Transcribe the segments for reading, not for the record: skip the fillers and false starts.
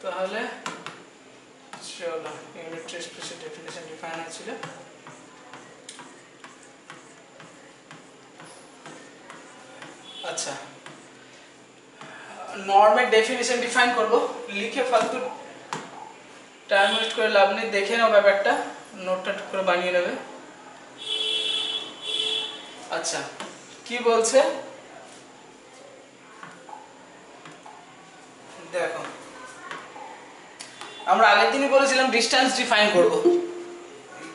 তাহলে চলো ইউনিট স্পেসের ডেফিনিশন ডিফাইন হয়েছিল। আচ্ছা নর্মের ডেফিনিশন ডিফাইন করব, লিখে ফালতু টাইম ওয়েস্ট করে লাভ নেই, দেখে নাও ব্যাপারটা, নোটটা করে বানিয়ে নেবে। আচ্ছা কি বলছে দেখো, আমরা আগের দিনই বলেছিলাম ডিসটেন্স ডিফাইন করব,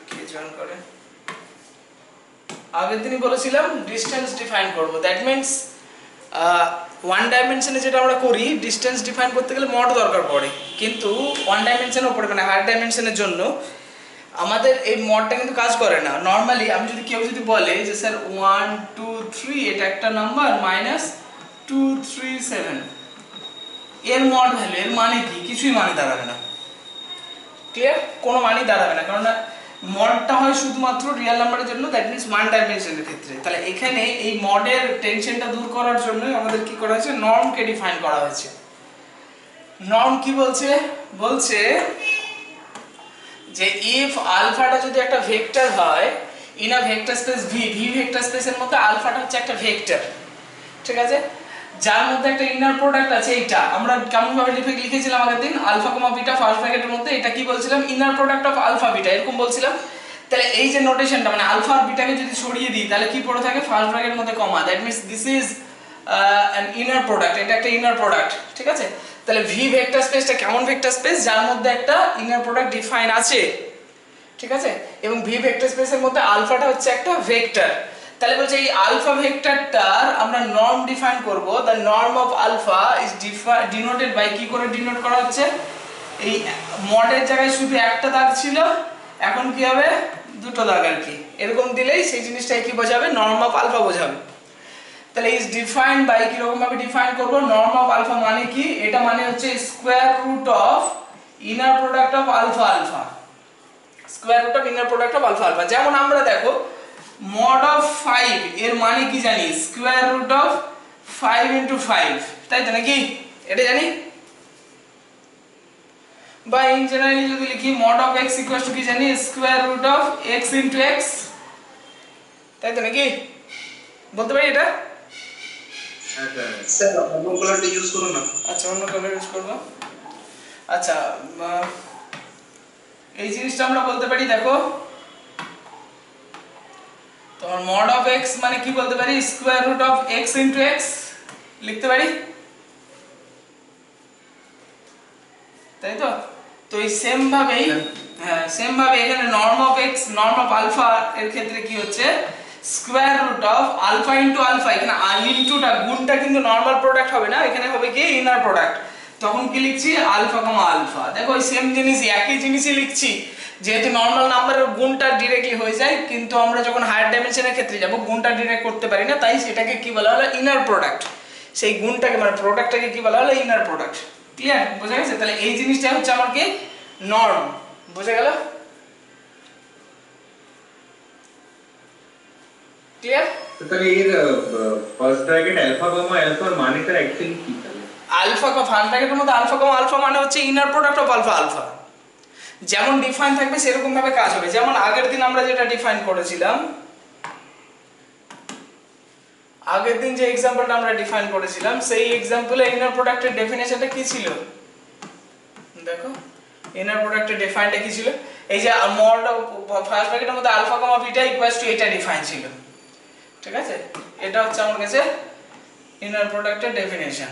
কে জয়েন করে, আগের দিনই বলেছিলাম ডিসটেন্স ডিফাইন করব। দ্যাট মিন্স ওয়ান ডাইমেনশনে যেটা আমরা করি ডিসটেন্স ডিফাইন করতে গেলে মড দরকার পড়ে, কিন্তু ওয়ান ডাইমেনশনের উপরে মানে হায়ার ডাইমেনশনের জন্য আমাদের এই মডটা কিন্তু কাজ করে না। নর্মালি আমি যদি কেউ যদি বলে যে স্যার 1 2 3 এটা একটা নাম্বার -237, এর মড ভ্যালু, এর মানে কি? কিছুই মানে দাঁড়াবে না, ক্লিয়ার? কোনো মানই দাঁড়াবে না, কারণ মডটা হয় শুধুমাত্র রিয়েল নাম্বারের জন্য, দ্যাট মিন্স ওয়ান ডাইমেনশনের ক্ষেত্রে। তাহলে এখানে এই মডের টেনশনটা দূর করার জন্য আমাদের কি করা হয়েছে, নর্মকে ডিফাইন করা হয়েছে। নর্ম কি বলছে? বলছে যে ইফ আলফাটা যদি একটা ভেক্টর হয় in a vector space V, V vector স্পেসের মধ্যে আলফাটা হচ্ছে একটা ভেক্টর, ঠিক আছে, যার মধ্যে একটা ইনার প্রোডাক্ট আছে। এইটা আমরা কেমন ভাবে লিখেছিলাম আগের দিন, আলফা কমা বিটা ফার্স্ট ব্র্যাকেটের মধ্যে, এটা কি বলছিলাম, inner product of alpha beta, এরকম বলছিলাম। তাহলে এই যে নোটেশনটা মানে আলফা আর বিটাকে যদি সরিয়ে দিই তাহলে কি পড়ে থাকে, ফার্স্ট ব্র্যাকেটের মধ্যে comma, that means this is an inner product, এটা একটা ইনার প্রোডাক্ট, ঠিক আছে। তাহলে ভি ভেক্টর স্পেসটা কেমন ভেক্টর স্পেস, যার মধ্যে একটা ইনার প্রোডাক্ট ডিফাইন আছে, ঠিক আছে, এবং ভি ভেক্টর স্পেসের মধ্যে আলফাটা হচ্ছে একটা ভেক্টর। তাহলে বলছে এই আলফা ভেক্টরটার আমরা নর্ম ডিফাইন করব। The norm of alpha is denoted by, কি করে ডিনোট করা হচ্ছে, এই মডের জায়গায় শুধু একটা দাগ ছিল, এখন কি হবে, দুটো দাগ আর কি, এরকম দিলেই সেই জিনিসটাকে কি বোঝাবে, নর্ম অফ আলফা বোঝাবে। তাহলে ইজ ডিফাইন বাই, কি রকম ভাবে ডিফাইন করব, নর্ম অফ আলফা মানে কি, এটা মানে হচ্ছে square root of inner product of alpha alpha, square root of inner product of alpha alpha. যেমন আমরা দেখো mod of 5 এর মানে কি জানি, স্কয়ার রুট অফ 5 into 5, তাই তো নাকি, এটা জানি। বা ইন জেনারেলি যদি লিখি mod of x equals to কি জানি, square root of x into x, তাই তো নাকি, বলতে পারি এটা। স্যার অন্য কালারটা ইউজ করুন না। আচ্ছা অন্য কালার ইউজ করব। আচ্ছা এই জিনিসটা আমরা বলতে পারি, দেখো তোমার mod of x মানে কি বলতে পারি, square root of x into x লিখতে পারি, তাই তো। তো এই সেম ভাবেই, হ্যাঁ সেম ভাবে এখানে norm of x, norm of alpha এর ক্ষেত্রে কি হচ্ছে, square root of alpha into alpha, এখানে ইনটুটা গুণটা কিন্তু নরমাল প্রোডাক্ট হবে না, এখানে হবে কি ইনার প্রোডাক্ট, তখন কি লিখছি, আলফা কমা আলফা। দেখো এই সেম জিনিস, একই জিনিসই লিখছি, যেহেতু নরমাল নাম্বারের গুণটা ডাইরেক্টলি হয়ে যায়, কিন্তু আমরা যখন হায়ার ডাইমেনশনের ক্ষেত্রে যাব গুণটা ডাইরেক্ট করতে পারি না, তাই সেটাকে কি বলা হলো, ইনার প্রোডাক্ট। সেই গুণটাকে মানে প্রোডাক্টটাকে কি বলা হলো, ইনার প্রোডাক্ট। ক্লিয়ার, বোঝা গেছে? তাহলে এই জিনিসটা হচ্ছে আমার কি নর্ম, বোঝা গেল? ক্লিয়ার? তাহলে এর ফার্স্ট ব্র্যাকেট আলফা কমা আলফার মানেটা অ্যাকচুয়ালি কি তাহলে? আলফা কমা ফার্স্ট ব্র্যাকেটের মধ্যে আলফা কমা আলফা মানে হচ্ছে inner product of alpha alpha, যেমন ডিফাইন থাকবে সেরকম ভাবে কাজ হবে। যেমন আগের দিন আমরা যেটা ডিফাইন করেছিলাম, আগের দিন যে एग्जांपलটা আমরা ডিফাইন করেছিলাম, সেই एग्जांपले ইনার প্রোডাক্টের ডেফিনিশনটা কি ছিল, দেখো ইনার প্রোডাক্টের ডেফিনিশনটা কি ছিল, এই যে মড ফার্স্ট ব্র্যাকেটের মধ্যে alpha comma beta equals to এটা ডিফাইন ছিল, ঠিক আছে। এটা হচ্ছে আমার কাছে ইনার প্রোডাক্টের ডেফিনিশন,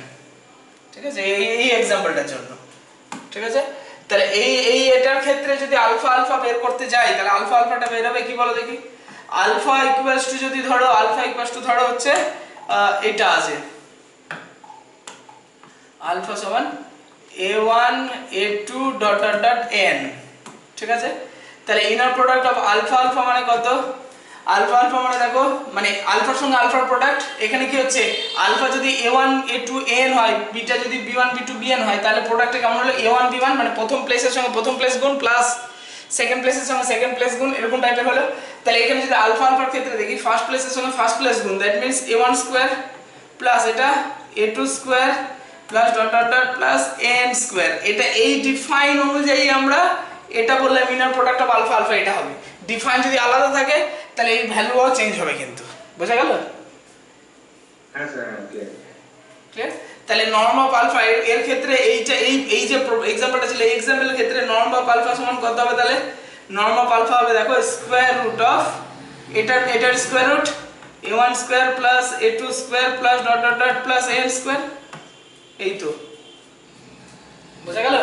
ঠিক আছে, এই एग्जांपलটার জন্য, ঠিক আছে। তাহলে এই এটার ক্ষেত্রে যদি আলফা আলফা বের করতে যাই, তাহলে আলফা আলফাটা বের হবে কি বলো দেখি, আলফা ইকুয়ালস টু যদি ধরো, আলফা ইকুয়ালস টু ধরো হচ্ছে এটা আছে, আলফা সমান a1 a2 dot dot dot n, ঠিক আছে। তাহলে inner product of alpha alpha মানে কত, আলফা আলফা মানে দেখো মানে আলফার সঙ্গে আলফার প্রোডাক্ট, এখানে কি হচ্ছে, আলফা যদি a1 a2 n হয়, বিটা যদি b1 b2 bn হয়, তাহলে প্রোডাক্টটা কেমন হলো, a1 b1 মানে প্রথম প্লেসের সঙ্গে প্রথম প্লেস গুণ প্লাস সেকেন্ড প্লেসের সঙ্গে সেকেন্ড প্লেস গুণ, এরকম টাইপের হলো। তাহলে এখানে যদি আলফা আলফার ক্ষেত্রে দেখি ফার্স্ট প্লেসের সঙ্গে ফার্স্ট প্লেস গুণ, that means a1 square plus এটা a2 square plus dot dot dot plus N square. এটা এই ডিফাইন অনুযায়ী আমরা এটা বললাম inner product of alpha alpha এটা হবে। ডিফাইন যদি আলাদা থাকে তাহলে এই ভ্যালুও চেঞ্জ হবে কিন্তু, বোঝা গেল? হ্যাঁ স্যার, হ্যাঁ ক্লিয়ার। ক্লিয়ার? তাহলে নর্ম অফ আলফা এর ক্ষেত্রে এইটা এই যে এক্সাম্পলটা ছিল এই এক্সাম্পলের ক্ষেত্রে নর্ম অফ আলফা সমান কত হবে? তাহলে নর্ম অফ আলফা হবে দেখো স্কয়ার রুট অফ এটার square root a1 square plus a2 square plus dot dot dot plus an square. এই তো, বোঝা গেল?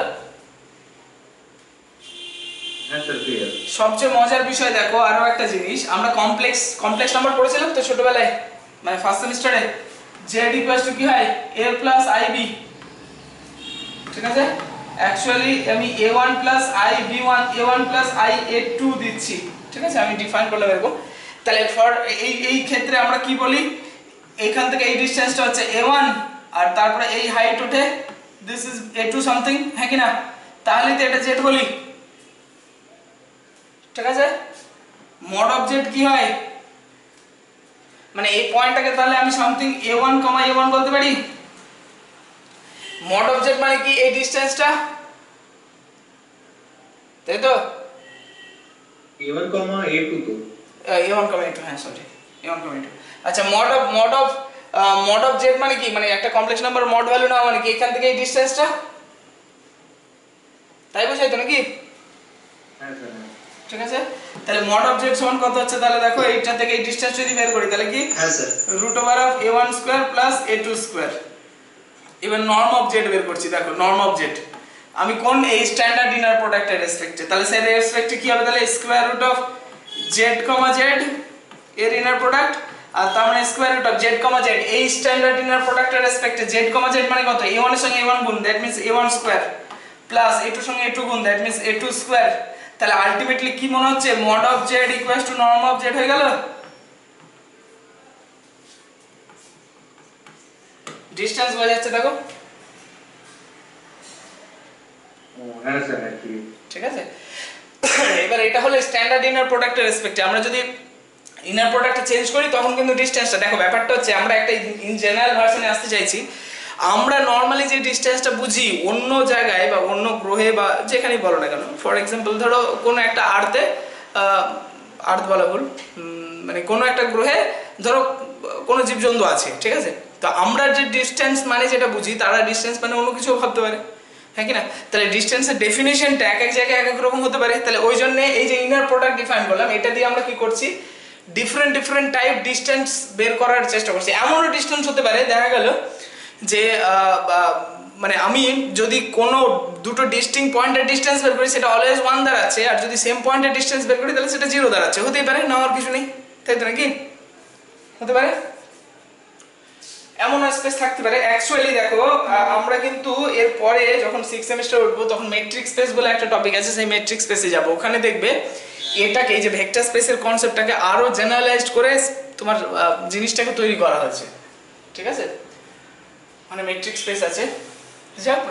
হ্যাঁ স্যার ক্লিয়ার। সবচেয়ে মজার বিষয় দেখো আরো একটা জিনিস, আমরা কমপ্লেক্স নাম্বার পড়েছিলাম তো ছোটবেলায়, মানে ফার্স্ট সেমিস্টারে, z কি হয় a প্লাস ib, ঠিক আছে? অ্যাকচুয়ালি আমি a1 plus ib1 a1 plus ia2 দিচ্ছি, ঠিক আছে? আমি ডিফাইন করলাম এরকম। তাহলে ফর এই ক্ষেত্রে আমরা কি বলি, এখান থেকে এই ডিসটেন্সটা হচ্ছে a1 আর তারপরে এই হাইট উঠে দিস ইজ a2 সামথিং, হ্যাঁ কি না? তাহলে তো এটা z বলি, ঠিক আছে? মড অফ z কি হয়, মানে এই পয়েন্টটাকে তাহলে আমি সামথিং a1, a1 বলতে পারি। মড অফ z মানে কি এই ডিসটেন্সটা, তাই তো? a1, a2 তো a1, a2, হ্যাঁ সরি a1, a2। আচ্ছা মড অফ z মানে কি, মানে একটা কমপ্লেক্স নাম্বার মড ভ্যালু না মানে কি এখান থেকে এই ডিসটেন্সটা, তাই বোঝাই তো নাকি? হ্যাঁ স্যার, হ্যাঁ। ঠিক আছে? তাহলে মড অফ z সমান কত হচ্ছে, তাহলে দেখো এইটা থেকে এই ডিসটেন্স যদি বের করি তাহলে কি, হ্যাঁ sir, root over of a1 square plus a2 square. এবার নর্ম অফ z বের করছি, দেখো নর্ম অফ z আমি কোন এই স্ট্যান্ডার্ড ইনার প্রোডাক্টের রেসপেক্টে, তাহলে সেই রেসপেক্টে কি হবে, তাহলে square root of z, z এর ইনার প্রোডাক্ট আর তার মানে square root of z, z এই স্ট্যান্ডার্ড ইনার প্রোডাক্টের রেসপেক্টে z, z মানে কত, a1 এর সঙ্গে a1 গুণ that means a1 square plus a2 এর সঙ্গে a2 গুণ দ্যাট মিন্স a2 স্কয়ার। তাহলে আলটিমেটলি কি মনে হচ্ছে, mod of z equals to norm of z হয়ে গেল। ডিসটেন্স বোঝা যাচ্ছে দেখো? হ্যাঁ স্যার, হ্যাঁ ক্লিয়ার। ঠিক আছে? এবার এটা হলো স্ট্যান্ডার্ড ইনার প্রোডাক্টের রেসপেক্টে। আমরা যদি ইনার প্রোডাক্টটা চেঞ্জ করি তখন কিন্তু ডিসটেন্সটা, দেখো ব্যাপারটা হচ্ছে আমরা একটা ইন জেনারেল ভার্সনে আসতে চাইছি। আমরা নর্মালি যে ডিসটেন্সটা বুঝি অন্য জায়গায় বা অন্য গ্রহে বা যেখানেই বলো না কেন, ফর এক্সাম্পল ধরো কোনো একটা আর্থ বলা ভুল, মানে কোনো একটা গ্রহে ধরো কোনো জীবজন্তু আছে, ঠিক আছে? তো আমরা যে ডিসটেন্স মানে যেটা বুঝি তারা ডিসটেন্স মানে অন্য কিছু ভাবতে পারে, হ্যাঁ কি না? তাহলে ডিসটেন্সের ডেফিনেশনটা এক এক জায়গায় এক এক রকম হতে পারে। তাহলে ওই জন্য এই যে ইনার প্রোডাক্ট ডিফাইন করলাম, এটা দিয়ে আমরা কি করছি, ডিফারেন্ট টাইপ ডিসটেন্স বের করার চেষ্টা করছি। এমনও ডিসটেন্স হতে পারে দেখা গেল যে মানে আমি যদি কোনো দুটো ডিস্টিংক্ট পয়েন্টের ডিসটেন্স বের করি সেটা অলওয়েজ 1 দাঁড়াচ্ছে, আর যদি সেম পয়েন্টের ডিসটেন্স বের করি তাহলে সেটা 0 দাঁড়াচ্ছে। হতেই পারে, না হওয়ার কিছু নেই, তাই তো নাকি? হতে পারে, এমন স্পেস থাকতে পারে। অ্যাকচুয়ালি দেখো আমরা কিন্তু এর পরে যখন 6 সেমিস্টার উঠবো তখন মেট্রিক স্পেস বলে একটা টপিক আছে, সেই মেট্রিক স্পেসে যাব। ওখানে দেখবে এটাকে, এই যে ভেক্টর স্পেসের কনসেপ্টটাকে আরো জেনারেলাইজড করে তোমার জিনিসটাকে তৈরি করা হয়েছে, ঠিক আছে? মানে মেট্রিক স্পেস আছে,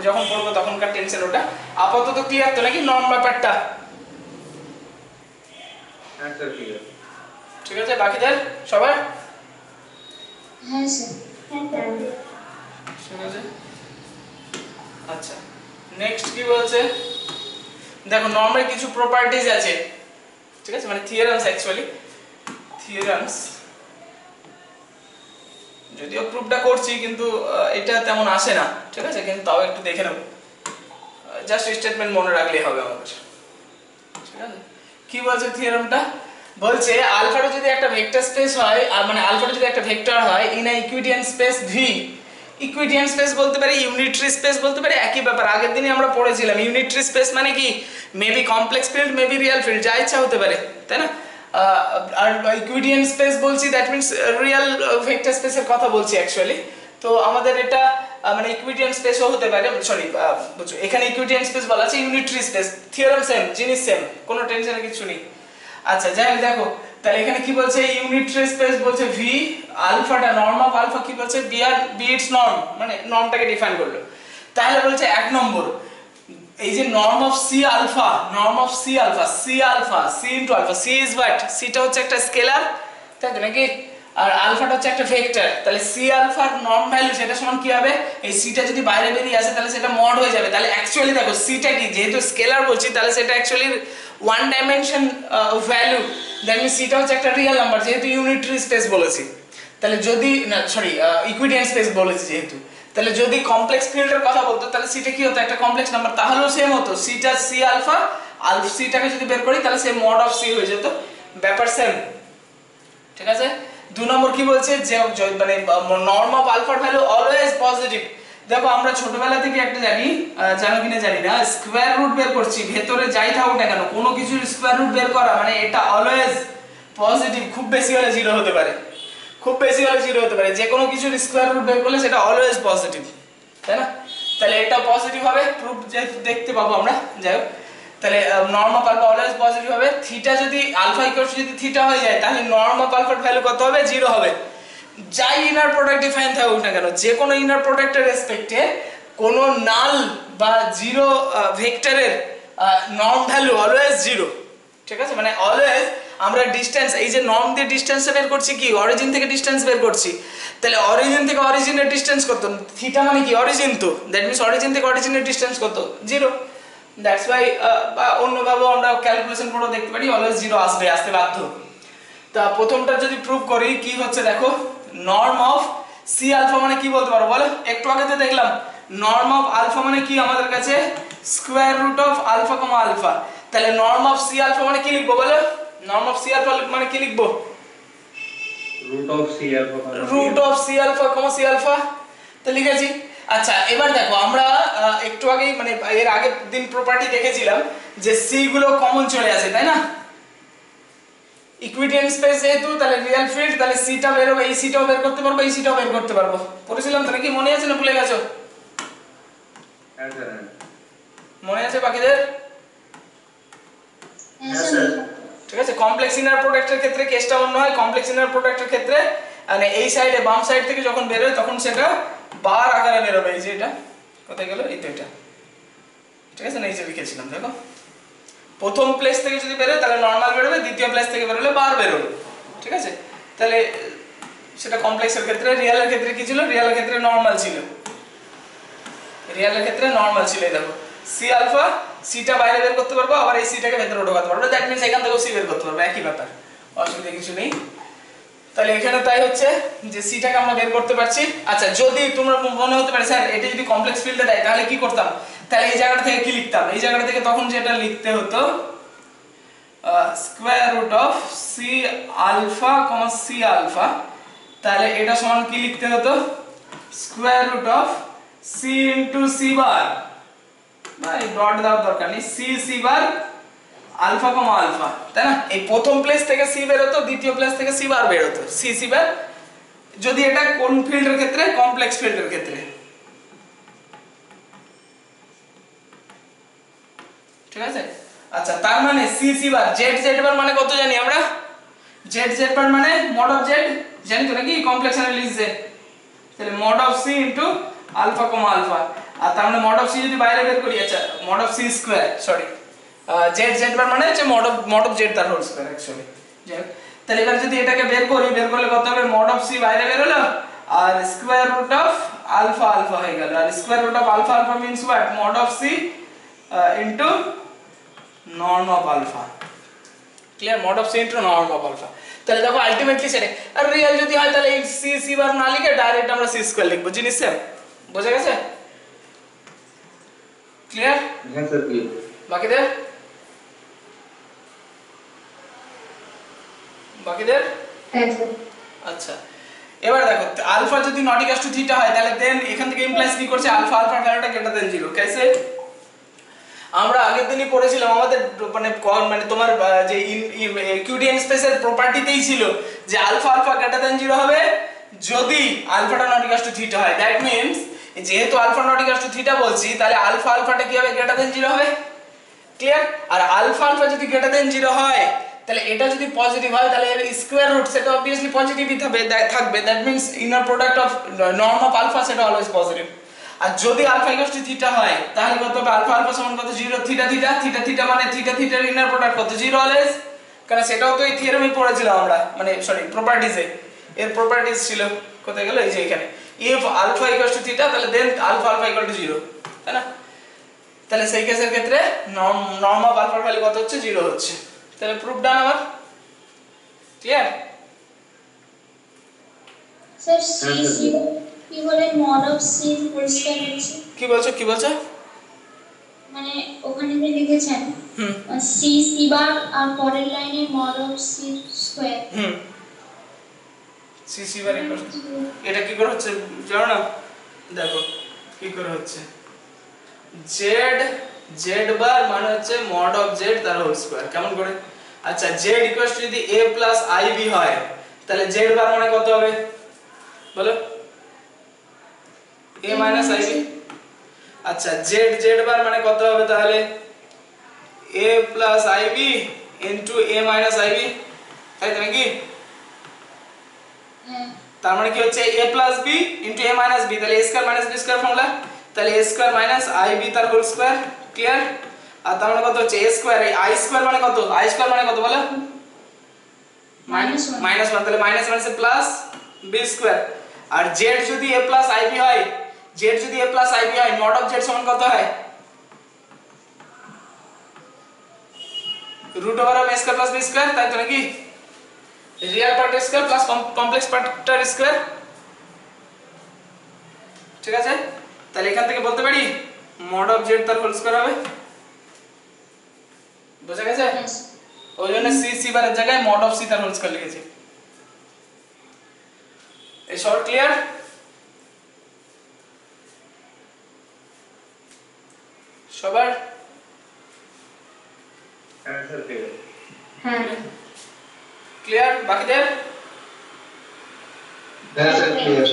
যখন পড়বো তখনকার টেনশন ওটা। আপাতত ক্লিয়ার তো নাকি নর্ম ব্যাপারটা? হ্যাঁ স্যার ক্লিয়ার। ঠিক আছে বাকিদের সবার? হ্যাঁ স্যার, হ্যাঁ ঠিক আছে। আচ্ছা নেক্সট কি বলছে দেখো, নর্মের কিছু প্রপার্টিজ আছে, ঠিক আছে? মানে থিওরামস, অ্যাকচুয়ালি থিওরামস, যদিও প্রুফটা করছি কিন্তু এটা তেমন আসে না, ঠিক আছে? কিন্তু তাও একটু দেখে নেব, জাস্ট স্টেটমেন্ট মনে রাখলেই হবে আমাদের, ঠিক আছে? কি বলছে থিওরামটা? বলছে আলফাটা যদি একটা ভেক্টর স্পেস হয়, আর মানে আলফাটা যদি একটা ভেক্টর হয় in a Euclidean space V, Euclidean space বলতে পারি, ইউনিটরি স্পেস বলতে পারি, একই ব্যাপার। আগের দিনই আমরা পড়েছিলাম ইউনিটরি স্পেস মানে কি, maybe complex field, maybe real field, যা ইচ্ছা হতে পারে, তাই না? আর ইকুইডিয়ান স্পেস বলছি দ্যাট মিন্স রিয়েল ভেক্টর স্পেসের কথা বলছি অ্যাকচুয়ালি। তো আমাদের এটা মানে ইকুইডিয়ান স্পেসও হতে পারে, সরি বুঝছো, এখানে ইকুইডিয়ান স্পেস বলা আছে, ইউনিটরি স্পেস, থিওরাম সেম, জিনিস সেম, কোনো টেনশনের কিছু নেই। আচ্ছা যাই হোক, দেখো তাহলে এখানে কি বলছে, ইউনিটরি স্পেস বলছে ভি, আলফাটা নর্ম অফ আলফা কি বলছে, বি ইটস নর্ম, মানে নর্মটাকে ডিফাইন করলো। তাহলে বলছে এক নম্বর, এই যে norm of C alpha, norm of C alpha, C into alpha, C is what, সিটা হচ্ছে একটা স্কেলার, তাই তো নাকি? আর আলফাটা হচ্ছে একটা ভেক্টর, তাহলে সি আলফার নর্ম ভ্যালু সেটা সমান কি হবে, এই সিটা যদি বাইরে বেরিয়ে আসে তাহলে সেটা মড হয়ে যাবে। তাহলে অ্যাকচুয়ালি দেখো সিটা কি, যেহেতু স্কেলার বলছি তাহলে সেটা actually one dimension value, that means সিটা হচ্ছে একটা রিয়েল নাম্বার, যেহেতু ইউনিটরি স্পেস বলেছি। তাহলে যদি না সরি ইকুইডিয়ান স্পেস বলেছি যেহেতু, তাহলে যদি কমপ্লেক্স ফিল্ডের কথা বলতো তাহলে সিটা কি হতো, একটা কমপ্লেক্স নাম্বার, তাহলেও সেম হতো, সিটা সি আলফা সিটাকে যদি বের করি তাহলে সে মড অফ সি হয়ে যেত, ব্যাপার সেম। ঠিক আছে। 2 নম্বর কি বলছে, যে মানে নর্ম অফ আলফার ভ্যালু অলওয়েজ পজিটিভ। দেখো আমরা ছোটবেলা থেকে একটা জানি, জানো কিনা জানি না, স্কয়ার রুট বের করছি, ভেতরে যাই থাকুক না কেন কোনো কিছুর স্কয়ার রুট বের করা মানে এটা অলওয়েজ পজিটিভ, খুব বেশি হলে 0 হতে পারে, খুব বেশি হলে 0 হতে পারে, যে কোনো কিছুর স্কয়ার রুট বের করলে সেটা অলওয়েজ পজিটিভ, তাই না? তাহলে এটা পজিটিভ হবে, প্রুফ দেখতে পাবো আমরা, যাই হোক। তাহলে norm of alpha always positive হবে। থিটা যদি আলফা ইকুয়াল টু যদি থিটা হয়ে যায় তাহলে নর্ম অফ আলফার ভ্যালু কত হবে, 0 হবে। যাই ইনার প্রোডাক্ট ডিফাইন থাকুক না কেন, যে কোনো ইনার প্রোডাক্টের রেসপেক্টে কোনো নাল বা জিরো ভেক্টরের নর্ম ভ্যালু অলওয়েজ 0। ঠিক আছে, মানে অলওয়েজ আমরা ডিসটেন্স, এই যে নর্ম দিয়ে ডিসটেন্সটা বের করছি কি, অরিজিন থেকে ডিসটেন্স বের করছি, তাহলে অরিজিন থেকে অরিজিনের ডিসটেন্স কত, থিটা মানে কি অরিজিন, তো দ্যাট মিন্স অরিজিন থেকে অরিজিনের ডিসটেন্স কত, 0। দ্যাটস ওয়াই বা অন্যভাবে আমরা ক্যালকুলেশন করে দেখতে পারি অলওয়েজ 0 আসতে বাধ্য। তা প্রথমটা যদি প্রুভ করি কি হচ্ছে দেখো, নর্ম অফ সি আলফা মানে কি বলতে পারো বলো, একটু আগে তো দেখলাম নর্ম অফ আলফা মানে কি আমাদের কাছে square root of alpha comma alpha, তাহলে নর্ম অফ সি আলফা মানে কি লিখবো বলো, নর্ম অফ সি আলফা মানে কি লিখবো, root of C alpha comma C alpha, তো লিখেছি। আচ্ছা এবার দেখো আমরা একটু আগেই মানে এর আগের দিন প্রপার্টি দেখেছিলাম যে সি গুলো কমন চলে আসে, তাই না? ইকুইডিয়ান স্পেস যেহেতু তাহলে রিয়েল ফিল্ড, তাহলে সিটা বের হবে, এই সিটাও বের করতে পারবো, এই সিটাও বের করতে পারবো, পড়েছিলাম তো নাকি, মনে আছে না ভুলে গেছো? হ্যাঁ স্যার, মনে আছে বাকিদের? হ্যাঁ স্যার। ঠিক আছে, কমপ্লেক্স ইনার প্রোডাক্টের ক্ষেত্রে কেসটা অন্য হয়। কমপ্লেক্স ইনার প্রোডাক্টের ক্ষেত্রে মানে এই সাইডে বাম সাইড থেকে যখন বের হয় তখন সেটা বার আকারে বের হবে, এই যে এটা কোথায় গেল, এই তো এটা, ঠিক আছে না, এই যে লিখেছিলাম দেখো, প্রথম প্লেস থেকে যদি বেরোয় তাহলে নর্মাল বেরোবে, দ্বিতীয় প্লেস থেকে বেরোলে বার বেরোবে। ঠিক আছে, তাহলে সেটা কমপ্লেক্সের ক্ষেত্রে। রিয়েলের ক্ষেত্রে কি ছিল, রিয়েলের ক্ষেত্রে নর্মাল ছিল, রিয়েলের ক্ষেত্রে নর্মাল ছিল। দেখো সি আলফা, সিটা বাইরে বের করতে পারবো, আবার এই সিটাকে ভেতরে ঢোকাতে পারবো, দ্যাট মিন্স এখান থেকেও সি বের করতে পারবো, একই ব্যাপার, অসুবিধা কিছু নেই। তাহলে এখানে তাই হচ্ছে যে সিটাকে আমরা বের করতে পারছি। আচ্ছা যদি তোমরা মনে হতে পারে স্যার এটা যদি কমপ্লেক্স ফিল্ডে দেয় তাহলে কি করতাম, তাহলে এই জায়গাটা থেকে কি লিখতাম, এই জায়গাটা থেকে তখন যেটা লিখতে হতো square root of C alpha comma C alpha, তাহলে এটা সমান কি লিখতে হতো, square root of C into C bar, ভাই ডট দেওয়ার দরকার নেই, C C bar alpha comma alpha, তাই না? এই প্রথম প্লেস থেকে সি বের হতো, দ্বিতীয় প্লেস থেকে সি বার বের হতো, সি সি বার, যদি এটা কোন ফিল্ডের ক্ষেত্রে, কমপ্লেক্স ফিল্ডের ক্ষেত্রে। ঠিক আছে, আচ্ছা তার মানে C C bar, Z Z bar মানে কত জানি আমরা, জেড জেড বার মানে মড অফ জেড জানি তো নাকি, কমপ্লেক্স অ্যানালিসিস জেড, তাহলে mod of C into alpha comma alpha, আর তার মানে মড অফ সি যদি বাইরে বের করি, আচ্ছা mod of C square, sorry Z Z bar মানে হচ্ছে মড অফ জেড তার হোল স্কয়ার অ্যাকচুয়ালি। তাহলে এবার যদি এটাকে বের করি, বের করলে কত হবে, মড অফ সি বাইরে বের হলো আর square root of alpha alpha হয়ে গেল, আর square root of alpha alpha means what, mod of C into norm of alpha, clear, mod of C into norm of alpha. তাহলে দেখো আলটিমেটলি সেটা, আর রিয়েল যদি হয় তাহলে এই সি সি বার না লিখে ডাইরেক্ট আমরা সি স্কয়ার লিখবো, জিনিস সেম, বোঝা গেছে? ক্লিয়ার? হ্যাঁ স্যার প্লিজ। বাকিদের হ্যাঁ স্যার। আচ্ছা এবার দেখো আলফা যদি নট ইকুয়াল টু থিটা হয় তাহলে দেন এখান থেকে ইমপ্লাইজ কি করছে, আলফা আলফার ভ্যালুটা গ্রেটার দেন 0। कैसे আমরা আগের দিনই পড়েছিলাম আমাদের মানে তোমার যে ইকুইডিয়ান স্পেসের প্রপার্টিতেই ছিল যে আলফা আলফা গ্রেটার দেন 0 হবে যদি আলফাটা নট ইকুয়াল টু থিটা হয়, দ্যাট মিন্স যেহেতু alpha not equal to theta বলছি তাহলে আলফা আলফাটা কি হবে, গ্রেটার দেন 0 হবে, ক্লিয়ার? আর আলফা আলফা যদি গ্রেটার দেন 0 হয় তাহলে এটা যদি পজিটিভ হয় তাহলে এর স্কয়ার রুট সেটা obviously পজিটিভই থাকবে, that means inner product of norm of alpha সেটা অলওয়েজ পজিটিভ। আর যদি আলফা ইকুয়াল টু থিটা হয় তাহলে কত হবে, আলফা আলফা সমান কত, 0 থিটা থিটা থিটা থিটা মানে থিটা থিটার ইনার প্রোডাক্ট কত, 0 অলওয়েজ, কারণ সেটাও তো এই থিওরেমে পড়েছিলাম আমরা, মানে সরি প্রপার্টিজে, এর প্রপার্টিজ ছিল কোথায় গেল, এই যে এখানে, if alpha equals to theta তাহলে দেন alpha alpha equal to 0, তাই না? তাহলে সেই কেসের ক্ষেত্রে নর্ম অফ আলফার ভ্যালু কত হচ্ছে, 0 হচ্ছে। তাহলে প্রুফ ডান আমার, ক্লিয়ার? স্যার সি কি বলে mod of C whole square হচ্ছে, কি বলছো? মানে ওখানে যে লিখেছেন সি সি বার আর পরের লাইনে mod of C square, C C bar equal, এটা কি করে হচ্ছে জানো না? দেখো কি করে হচ্ছে, জেড জেড বার মানে হচ্ছে মড অফ জেড তার হোল স্কয়ার। কেমন করে? আচ্ছা জেড ইকুয়াল টু যদি a প্লাস ib হয় তাহলে জেড বার মানে কত হবে বলো, a মাইনাস ib। আচ্ছা জেড জেড বার মানে কত হবে তাহলে, a plus ib into a minus ib, তাই তো নাকি? তার মানে কি হচ্ছে a plus b into a minus b, তাহলে a square minus b square formula, তাহলে a স্কয়ার মাইনাস ib তার হোল স্কয়ার, ক্লিয়ার? আর তার মানে কত হচ্ছে a স্কয়ার, এই i স্কয়ার মানে কত, i স্কয়ার মানে কত বলো, মাইনাস 1, তাহলে মাইনাস 1 সে প্লাস b স্কয়ার। আর z যদি a প্লাস ib হয়, z যদি a প্লাস ib হয়, মড অফ z সমান কত হয়, root over of a square plus b square, তাই তো নাকি? রিয়েল পার্টের স্কয়ার প্লাস কমপ্লেক্স পার্টের স্কয়ার, ঠিক আছে? তাহলে এখান থেকে বলতে পারি মড অফ z তার হোল স্কয়ার হবে, বুঝা গেছে? ওই জন্য সি সি বারের জায়গায় মড অফ সি তার হোল স্কয়ার লিখেছি। এই শর্ট ক্লিয়ার? সবার অ্যান্সার ক্লিয়ার? হ্যাঁ ক্লিয়ার? বাকিদের? হ্যাঁ স্যার ক্লিয়ার।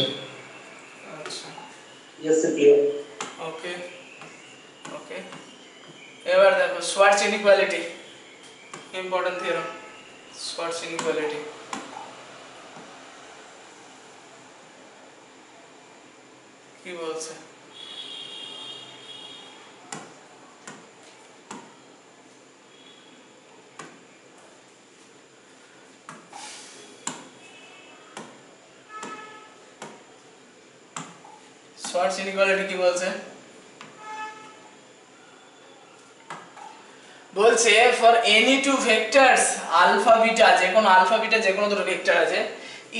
আচ্ছা yes sir clear. Okay okay, এবার দেখো Schwarz inequality, important theorem, Schwarz inequality. কি বলছে? সোয়ার্চ ইনইকুয়ালিটি কি বলছে? বলছে for any two vectors alpha beta, যে কোনো আলফা বিটা যে কোনো দুটো ভেক্টর আছে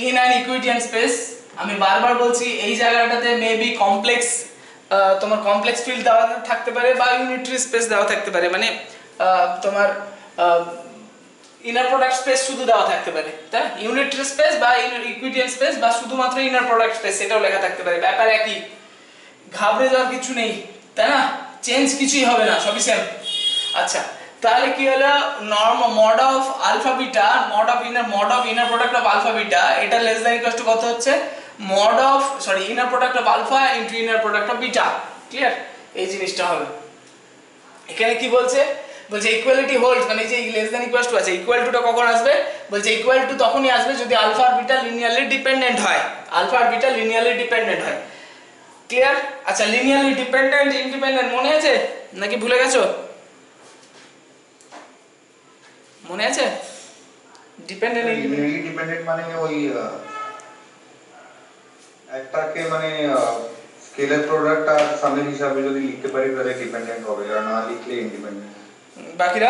ইন অ্যান ইকুইডিয়ান স্পেস, আমি বারবার বলছি এই জায়গাটাতে মেবি কমপ্লেক্স, তোমার কমপ্লেক্স ফিল্ড দেওয়া থাকতে পারে বা ইউনিটরি স্পেস দেওয়া থাকতে পারে, মানে তোমার ইনার প্রোডাক্ট স্পেস শুধু দেওয়া থাকতে পারে, তাই ইউনিটরি স্পেস বা ইকুইডিয়ান স্পেস বা শুধুমাত্র ইনার প্রোডাক্ট স্পেস এটাও লেখা থাকতে পারে, ব্যাপার একই, ঘাবড়ে যাওয়ার কিছু নেই, তাই না? চেঞ্জ কিছুই হবে না, সবই সেম। আচ্ছা তাহলে কি হলো, mod of alpha beta, mod of inner product of alpha beta, এটা লেস দ্যান ইকুয়াল টু কত হচ্ছে, mod of inner product of alpha into inner product of beta, clear? এই জিনিসটা হবে। এখানে কি বলছে, বলছে ইকুয়ালিটি হোল্ডস, মানে যে লেস দ্যান ইকুয়াল টু আছে, ইকুয়াল টুটা কখন আসবে, বলছে ইকুয়াল টু তখনই আসবে যদি আলফা আর বিটা লিনিয়ারলি ডিপেন্ডেন্ট হয়, আলফা আর বিটা লিনিয়ারলি ডিপেন্ডেন্ট হয়, ক্লিয়ার? আচ্ছা লিনিয়ারলি ডিপেন্ডেন্ট ইন্ডিপেন্ডেন্ট মনে আছে নাকি ভুলে গেছো? মনে আছে? ডিপেন্ডেন্ট ডিপেন্ডেন্ট মানে ওই একটাকে মানে স্কেলার প্রোডাক্ট আর সামের হিসাবে যদি লিখতে পারি তাহলে ডিপেন্ডেন্ট হবে, আর না লিখলে ইন্ডিপেন্ডেন্ট। বাকিরা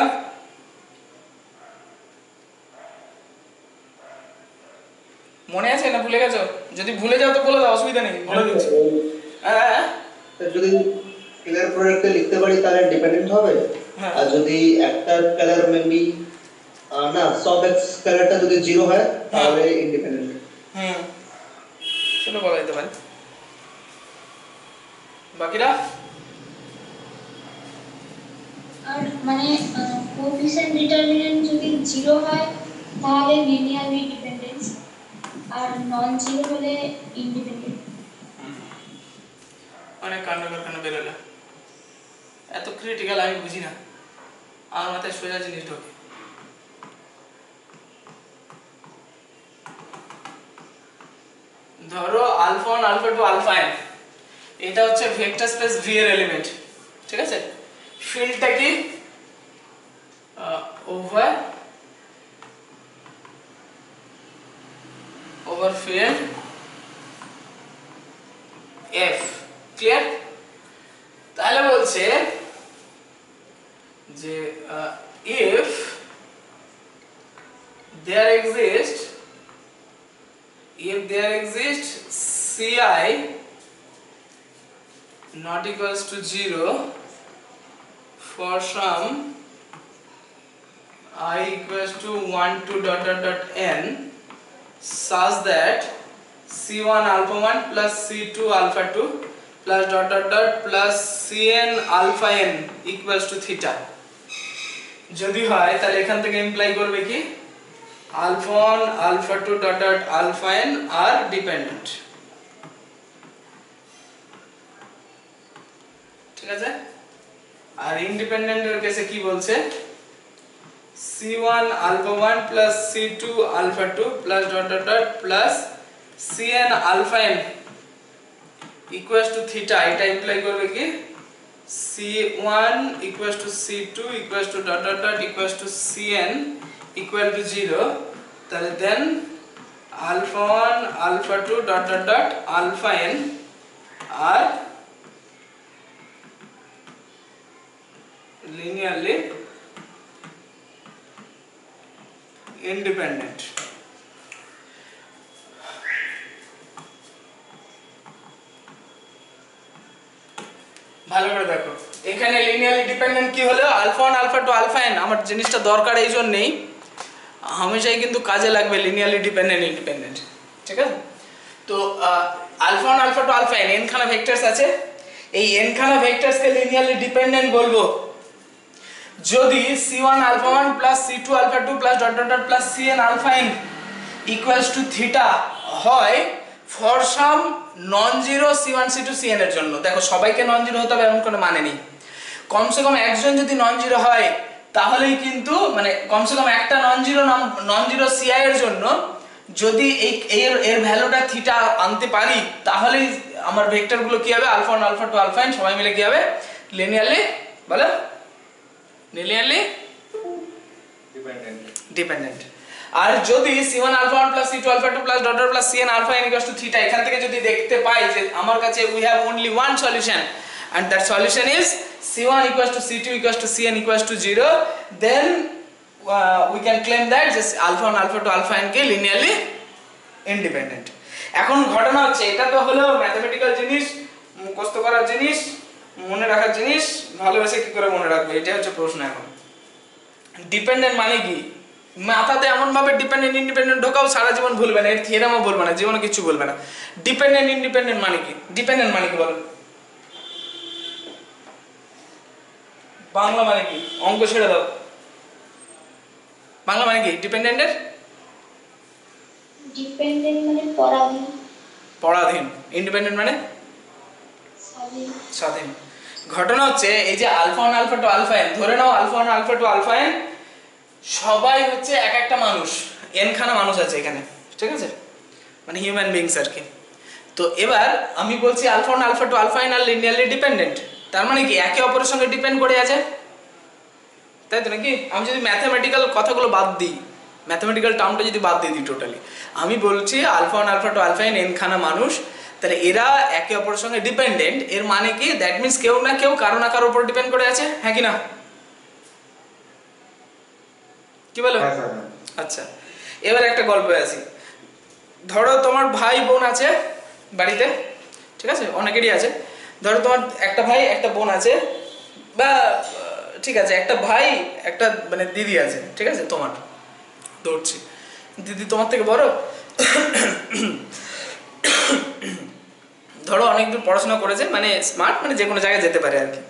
মনে আছে না ভুলে গেছো? যদি ভুলে যাও তো বলে দাও, অসুবিধা নেই, বলে দিচ্ছি। হ্যাঁ যদি স্কেলার প্রোডাক্টে লিখতে পারি তাহলে ডিপেন্ডেন্ট হবে, আর যদি একটা স্কেলার মেবি না সব স্কেলারটা যদি 0 হয় তাহলে ইন্ডিপেন্ডেন্ট। চলো বলা যেতে পারে। বাকিরা আর মানে কোএফিসিয়েন্ট ডিটারমিনেন্ট যদি 0 হয় তাহলে লিনিয়ারলি ডিপেন্ডেন্স, আর নন জিরো হলে ইন্ডিপেন্ডেন্ট। অনেক কাণ্ড কারখানা বেরোলো, এত ক্রিটিক্যাল আমি বুঝি না, আমার মাথায় সোজা জিনিস ঢোকে। ধরো আলফা 1 আলফা 2 আলফা n, এটা হচ্ছে ভেক্টর স্পেস ভি এর এলিমেন্ট, ঠিক আছে? ফিল্ডটা কি over over field F, clear? তাহলে বলছে যে if there exists Ci not equals to 0 for some I equals to 1 to dot dot dot n such that C1 alpha 1 plus C2 alpha 2 plus dot dot dot plus Cn alpha n equals to theta, যদি হয় তাহলে এখান থেকে imply করবে কি alpha 1 alpha 2 dot dot alpha n are dependent, ঠিক আছে? আর independent এর কেসে কি বলছে C1 alpha 1 plus C2 alpha 2 plus dot dot dot plus Cn alpha n equals to theta, এটা ইমপ্লাই করবে কি C1 equals to C2 equals to dot dot dot equals to Cn equal to 0, তাহলে then alpha 1 alpha 2 dot dot dot alpha n are linearly independent. ভালো করে দেখো এখানে linearly dependent কি হলো আলফা 1 আলফা 2 আলফা n, আমার জিনিসটা দরকার এই জন্যই হামেশাই কিন্তু কাজে লাগবে লিনিয়ারলি ডিপেন্ডেন্ট ইন্ডিপেন্ডেন্ট, ঠিক আছে? তো alpha 1 alpha 2 alpha n n খানা ভেক্টরস আছে, এই n খানা ভেক্টরসকে লিনিয়ারলি ডিপেন্ডেন্ট বলবো যদি C1 alpha 1 plus C2 alpha 2 plus dot dot dot plus Cn alpha n equals to theta হয় for some non-zero C1 C2 Cn এর জন্য। দেখো সবাইকে non-zero হতে হবে এমন কোনো মানে নেই, কমসে কম একজন যদি non-zero হয় তাহলেই কিন্তু মানে কমসে কম একটা non-zero Ci এর জন্য যদি এর ভ্যালুটা থিটা আনতে পারি তাহলেই আমার ভেক্টরগুলো কি হবে আলফা 1 আলফা 2 আলফা n সবাই মিলে কি হবে লিনিয়ারলি, বলো linearly dependent। আর যদি C1 alpha 1 plus C2 alpha 2 plus dot dot plus Cn alpha n equals to theta, এখান থেকে যদি দেখতে পাই যে আমার কাছে we have only one solution and that solution is C1 equals to C2 equals to Cn equals to 0, then we can claim that just alpha 1 alpha 2 alpha n K linearly independent। এখন ঘটনা হচ্ছে এটা তো হলো mathematical জিনিস, মুখস্থ করার জিনিস, মনে রাখার জিনিস, ভালোবেসে কি করে মনে রাখবে এটা হচ্ছে প্রশ্ন। এখন ডিপেন্ডেন্ট মানে কি মাথাতে এমন ভাবে ডিপেন্ডেন্ট ইন্ডিপেন্ডেন্ট ঢোকাও সারা জীবন ভুলবে না, এর থিওরেমও বলবে না, জীবনে কিছু বলবে না। ডিপেন্ডেন্ট ইন্ডিপেন্ডেন্ট মানে কি, ডিপেন্ডেন্ট মানে কি বলো, বাংলা মানে কি, অঙ্ক ছেড়ে দাও, বাংলা মানে কি ডিপেন্ডেন্টের? ডিপেন্ডেন্ট মানে পরাধীন, পরাধীন। ইন্ডিপেন্ডেন্ট মানে স্বাধীন। ঘটনা হচ্ছে এই যে আলফা 1 আলফা 2 আলফা n, ধরে নাও আলফা 1 আলফা 2 আলফা n সবাই হচ্ছে এক একটা মানুষ, n খানা মানুষ আছে এখানে, ঠিক আছে, মানে হিউম্যান বিংস আর কি। তো এবার আমি বলছি আলফা 1 আলফা 2 আলফা n আর লিনিয়ারলি ডিপেন্ডেন্ট, তার মানে কি একে অপরের সঙ্গে ডিপেন্ড করে আছে, তাই তো নাকি? আমি যদি ম্যাথমেটিক্যাল কথাগুলো বাদ দিই, ম্যাথমেটিক্যাল টার্মটা যদি বাদ দিয়ে দিই টোটালি, আমি বলছি alpha 1 alpha 2 alpha n n খানা মানুষ, তাহলে এরা একে অপরের সঙ্গে ডিপেন্ডেন্ট, এর মানে কি দ্যাট মিন্স কেউ না কেউ কারো না কারোর উপর ডিপেন্ড করে আছে, হ্যাঁ কি না, কি বলো? আচ্ছা এবার একটা গল্পে আসি। ধরো তোমার ভাই বোন আছে বাড়িতে, ঠিক আছে, অনেকেরই আছে। ধরো তোমার একটা ভাই একটা বোন আছে, বা ঠিক আছে একটা ভাই একটা মানে দিদি আছে, ঠিক আছে, তোমার ধরছি দিদি তোমার থেকে বড়, ধরো অনেক দূর পড়াশোনা করেছে, মানে স্মার্ট, মানে যে কোনো জায়গায় যেতে পারে আর কি।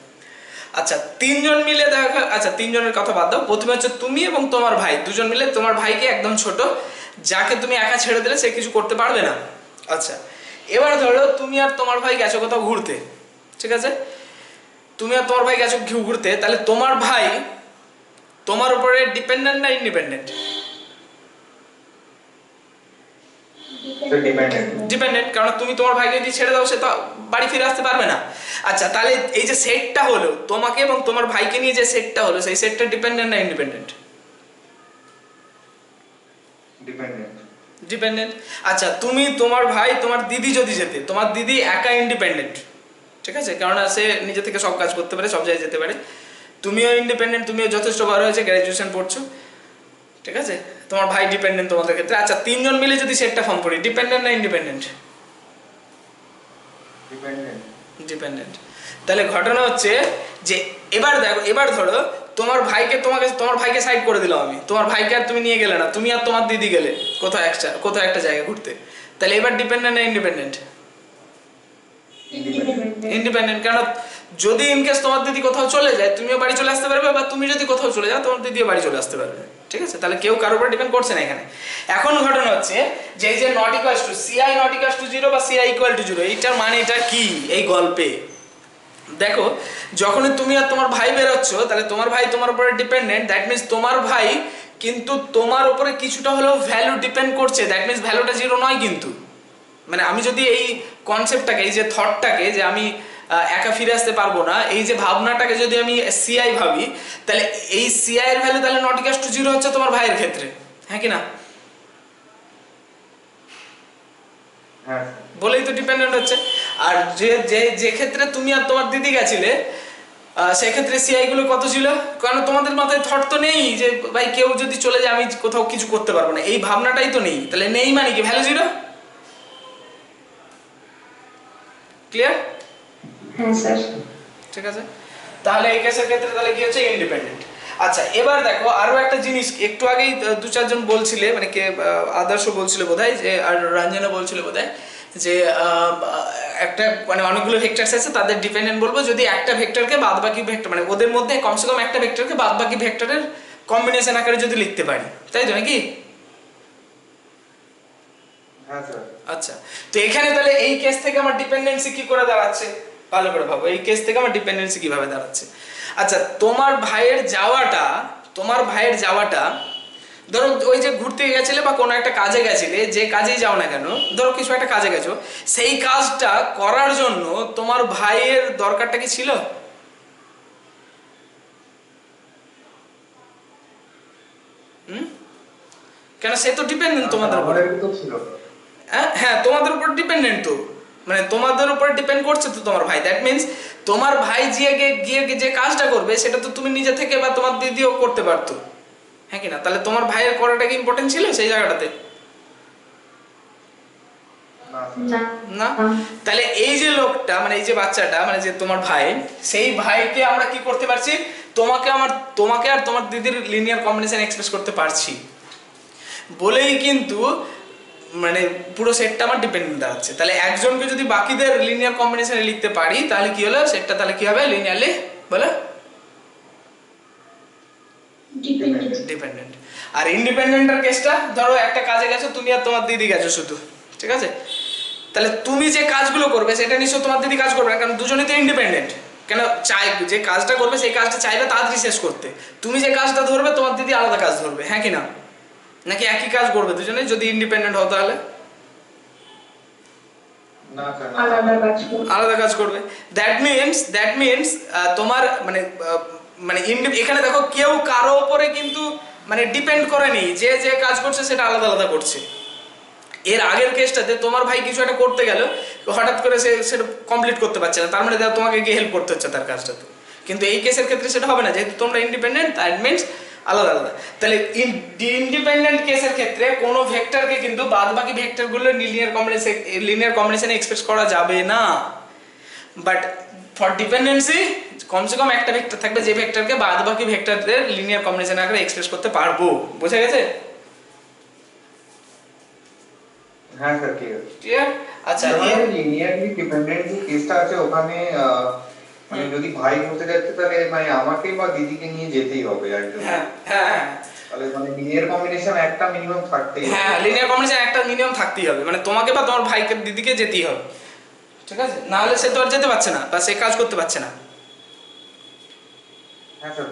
আচ্ছা তিনজন মিলে দেখা, আচ্ছা তিনজনের কথা বাদ দাও, প্রথমে হচ্ছে তুমি এবং তোমার ভাই, দুজন মিলে তোমার ভাইকে একদম ছোট, যাকে তুমি একা ছেড়ে দিলে সে কিছু করতে পারবে না। আচ্ছা এবার ধরো তুমি আর তোমার ভাই গেছো কোথাও ঘুরতে, ঠিক আছে, তুমি আর তোমার ভাই গেছো ঘুরতে, তাহলে তোমার ভাই তোমার উপরে ডিপেন্ডেন্ট না ইন্ডিপেন্ডেন্ট? ডিপেন্ডেন্ট, কারণ তুমি তোমার ভাইকে যদি ছেড়ে দাও সে তো বাড়ি ফিরে আসতে পারবে না। আচ্ছা তাহলে এই যে সেটটা হলো তোমাকে এবং তোমার ভাইকে নিয়ে যে সেটটা হলো, সেই সেটটা ডিপেন্ডেন্ট না ইন্ডিপেন্ডেন্ট? ডিপেন্ডেন্ট। আচ্ছা তুমি, তোমার ভাই, তোমার দিদি যদি যেতে, তোমার দিদি একা ইন্ডিপেন্ডেন্ট, ঠিক আছে, কেননা সে নিজে থেকে সব কাজ করতে পারে, সব জায়গায় যেতে পারে। তুমিও ইন্ডিপেন্ডেন্ট, তুমিও যথেষ্ট বড় হয়েছে, গ্র্যাজুয়েশন পড়ছো, ঠিক আছে, তোমার ভাই ডিপেন্ডেন্ট তোমাদের ক্ষেত্রে। আচ্ছা তিনজন মিলে যদি সেটটা ফর্ম করি, ডিপেন্ডেন্ট না ইন্ডিপেন্ডেন্ট? ডিপেন্ডেন্ট। তাহলে ঘটনা হচ্ছে যে এবার দেখো, এবার ধরো তোমার ভাইকে সাইড করে দিলাম আমি, তোমার ভাইকে আর তুমি নিয়ে গেলে না, তুমি আর তোমার দিদি গেলে কোথাও একটা জায়গায় ঘুরতে, তাহলে এবার ডিপেন্ডেন্ট না ইন্ডিপেন্ডেন্ট? ইন্ডিপেন্ডেন্ট। কারণ যদি ইনকেস তোমার দিদি কোথাও চলে যায়, তুমিও বাড়ি চলে আসতে পারবে, বা তুমি যদি কোথাও চলে যাও তোমার দিদিও বাড়ি চলে আসতে পারবে, ঠিক আছে, তাহলে কেউ কারোর উপর ডিপেন্ড করছে না এখানে। এখন ঘটনা হচ্ছে যে এই যে not equals two CI not equals to 0 বা CI ইকুয়াল টু 0, এইটার মানে এটা কি এই গল্পে? দেখো যখনই তুমি আর তোমার ভাই বেরোচ্ছ, তাহলে তোমার ভাই তোমার উপরে ডিপেন্ডেন্ট, দ্যাট মিনস তোমার ভাই কিন্তু তোমার উপরে কিছুটা হলেও ভ্যালু ডিপেন্ড করছে, দ্যাট মিনস ভ্যালুটা 0 নয় কিন্তু। মানে আমি যদি এই কনসেপ্টটাকে, এই যে থটটাকে যে আমি একা ফিরে আসতে পারবো না, এই যে ভাবনাটাকে যদি আমি CI ভাবি, তাহলে এই CI এর ভ্যালু তাহলে নট ইকুয়ালস টু 0 হচ্ছে তোমার ভাইয়ের ক্ষেত্রে, হ্যাঁ কি না? হ্যাঁ বলেই তো ডিপেন্ডেন্ট হচ্ছে। আর যে ক্ষেত্রে তুমি আর তোমার দিদি গেছিলে, সেক্ষেত্রে CI গুলো কত ছিল? কারণ তোমাদের মাথায় থট তো নেই যে ভাই কেউ যদি চলে যায় আমি কোথাও কিছু করতে পারবো না, এই ভাবনাটাই তো নেই, তাহলে নেই মানে কি ভ্যালু 0। ক্লিয়ার? হ্যাঁ স্যার। ঠিক আছে, তাহলে এই কেসের ক্ষেত্রে তাহলে কি হচ্ছে ইন্ডিপেন্ডেন্ট। আচ্ছা এবার দেখো আরো একটা জিনিস, একটু আগেই দু চারজন বলছিলে, মানে কে আদর্শ বলছিল বোধহয়, যে আর রঞ্জনা বলছিল বোধহয়, যে একটা মানে অনেকগুলো ভেক্টরস আছে, তাদের ডিপেন্ডেন্ট বলবো যদি একটা ভেক্টরকে বাদবাকি ভেক্টর, মানে ওদের মধ্যে কমসে কম একটা ভেক্টরকে বাদবাকি ভেক্টরের কম্বিনেশন আকারে যদি লিখতে পারি, তাই তো নাকি? হ্যাঁ স্যার। আচ্ছা তো এখানে তাহলে এই কেস থেকে আমার ডিপেন্ডেন্সি কি করে দাঁড়াচ্ছে, ভালো করে ভাবো, এই কেস থেকে আমার ডিপেন্ডেন্সি কিভাবে দাঁড়াচ্ছে। আচ্ছা তোমার ভাইয়ের যাওয়াটা ধরো ওই যে ঘুরতে গেছিলে বা কোনো একটা কাজে গেছিলে, যে কাজেই যাও না কেন, ধরো কিছু একটা কাজে গেছো, সেই কাজটা করার জন্য তোমার ভাইয়ের দরকারটা কি ছিল? কেন সে তো ডিপেন্ডেন্ট তোমাদের উপরে। হ্যাঁ তোমাদের উপর ডিপেন্ডেন্ট তো, মানে তোমাদের উপর ডিপেন্ড করছে তো তোমার ভাই, দ্যাট মিনস তোমার ভাই গিয়ে যে কাজটা করবে সেটা তো তুমি নিজে থেকে বা তোমার দিদিও করতে পারতো, হ্যাঁ কি না? তাহলে তোমার ভাইয়ের করাটা কি ইম্পর্টেন্ট ছিল সেই জায়গাটাতে? না। তাহলে এই যে লোকটা, মানে এই যে বাচ্চাটা, মানে যে তোমার ভাই, সেই ভাইকে আমরা কি করতে পারছি, তোমাকে আর তোমার দিদির লিনিয়ার কম্বিনেশন এক্সপ্রেস করতে পারছি বলেই কিন্তু মানে পুরো সেটটা আমার ডিপেন্ডেন্ট দাঁড়াচ্ছে। তাহলে একজনকে যদি বাকিদের লিনিয়ার কম্বিনেশনে লিখতে পারি, তাহলে কি হলো সেটটা, তাহলে কি হবে লিনিয়ারলি বলো ডিপেন্ডেন্ট। আর ইন্ডিপেন্ডেন্টের কেসটা, ধরো একটা কাজে গেছো তুমি আর তোমার দিদি গেছো শুধু, ঠিক আছে, তাহলে তুমি যে কাজগুলো করবে সেটা নিশ্চয় তোমার দিদি কাজ করবে না, কারণ দুজনেই তো ইন্ডিপেন্ডেন্ট। কেন যে কাজটা করবে সেই কাজটা চাইবে তাড়াতাড়ি শেষ করতে, তুমি যে কাজটা ধরবে তোমার দিদি আলাদা কাজ ধরবে, হ্যাঁ কি না? নাকি একই কাজ করবে দুজনে যদি ইন্ডিপেন্ডেন্ট হও? তাহলে আলাদা কাজ করবে। দ্যাট মিনস তোমার মানে এখানে দেখো কেউ কারো উপরে কিন্তু মানে ডিপেন্ড করেনি, যে কাজ করছে সেটা আলাদা আলাদা করছে। এর আগের কেসটাতে তোমার ভাই কিছু একটা করতে গেল, হঠাৎ করে সে সেটা কমপ্লিট করতে পারছে না, তার মানে তোমাকে গিয়ে হেল্প করতে হচ্ছে তার কাজটাতে। কিন্তু এই কেসের ক্ষেত্রে সেটা হবে না, যেহেতু তোমরা ইন্ডিপেন্ডেন্ট, দ্যাট মিনস আলাদা আলাদা। তাহলে ইন্ডিপেন্ডেন্ট কেসের ক্ষেত্রে কোনো ভেক্টরকে কিন্তু বাদবাকি ভেক্টরগুলো লিনিয়ার কম্বিনেশনে এক্সপ্রেস করা যাবে না। বাট ফর ডিপেন্ডেন্সি কমসে কম একটা ভেক্টর থাকবে যে ভেক্টরকে বাদবাকি ভেক্টরদের লিনিয়ার কম্বিনেশন আকারে এক্সপ্রেস করতে পারবো। বোঝা গেছে? হ্যাঁ স্যার ক্লিয়ার? আচ্ছা লিনিয়ারলি ডিপেন্ডেন্ট যে কেসটা আছে ওখানে মানে যদি ভাই হতে যাচ্ছে তাহলে মানে আমাকে বা দিদিকে নিয়ে যেতেই হবে একজন। হ্যাঁ হ্যাঁ, তাহলে মানে লিনিয়ার কম্বিনেশন একটা মিনিমাম থাকতেই হবে। হ্যাঁ লিনিয়ার কম্বিনেশন একটা মিনিমাম থাকতেই হবে, মানে তোমাকে বা তোমার ভাইকে দিদিকে যেতেই হবে, ঠিক আছে, না হলে সে তো আর যেতে পারছে না বা সে কাজ করতে পারছে না। হ্যাঁ স্যার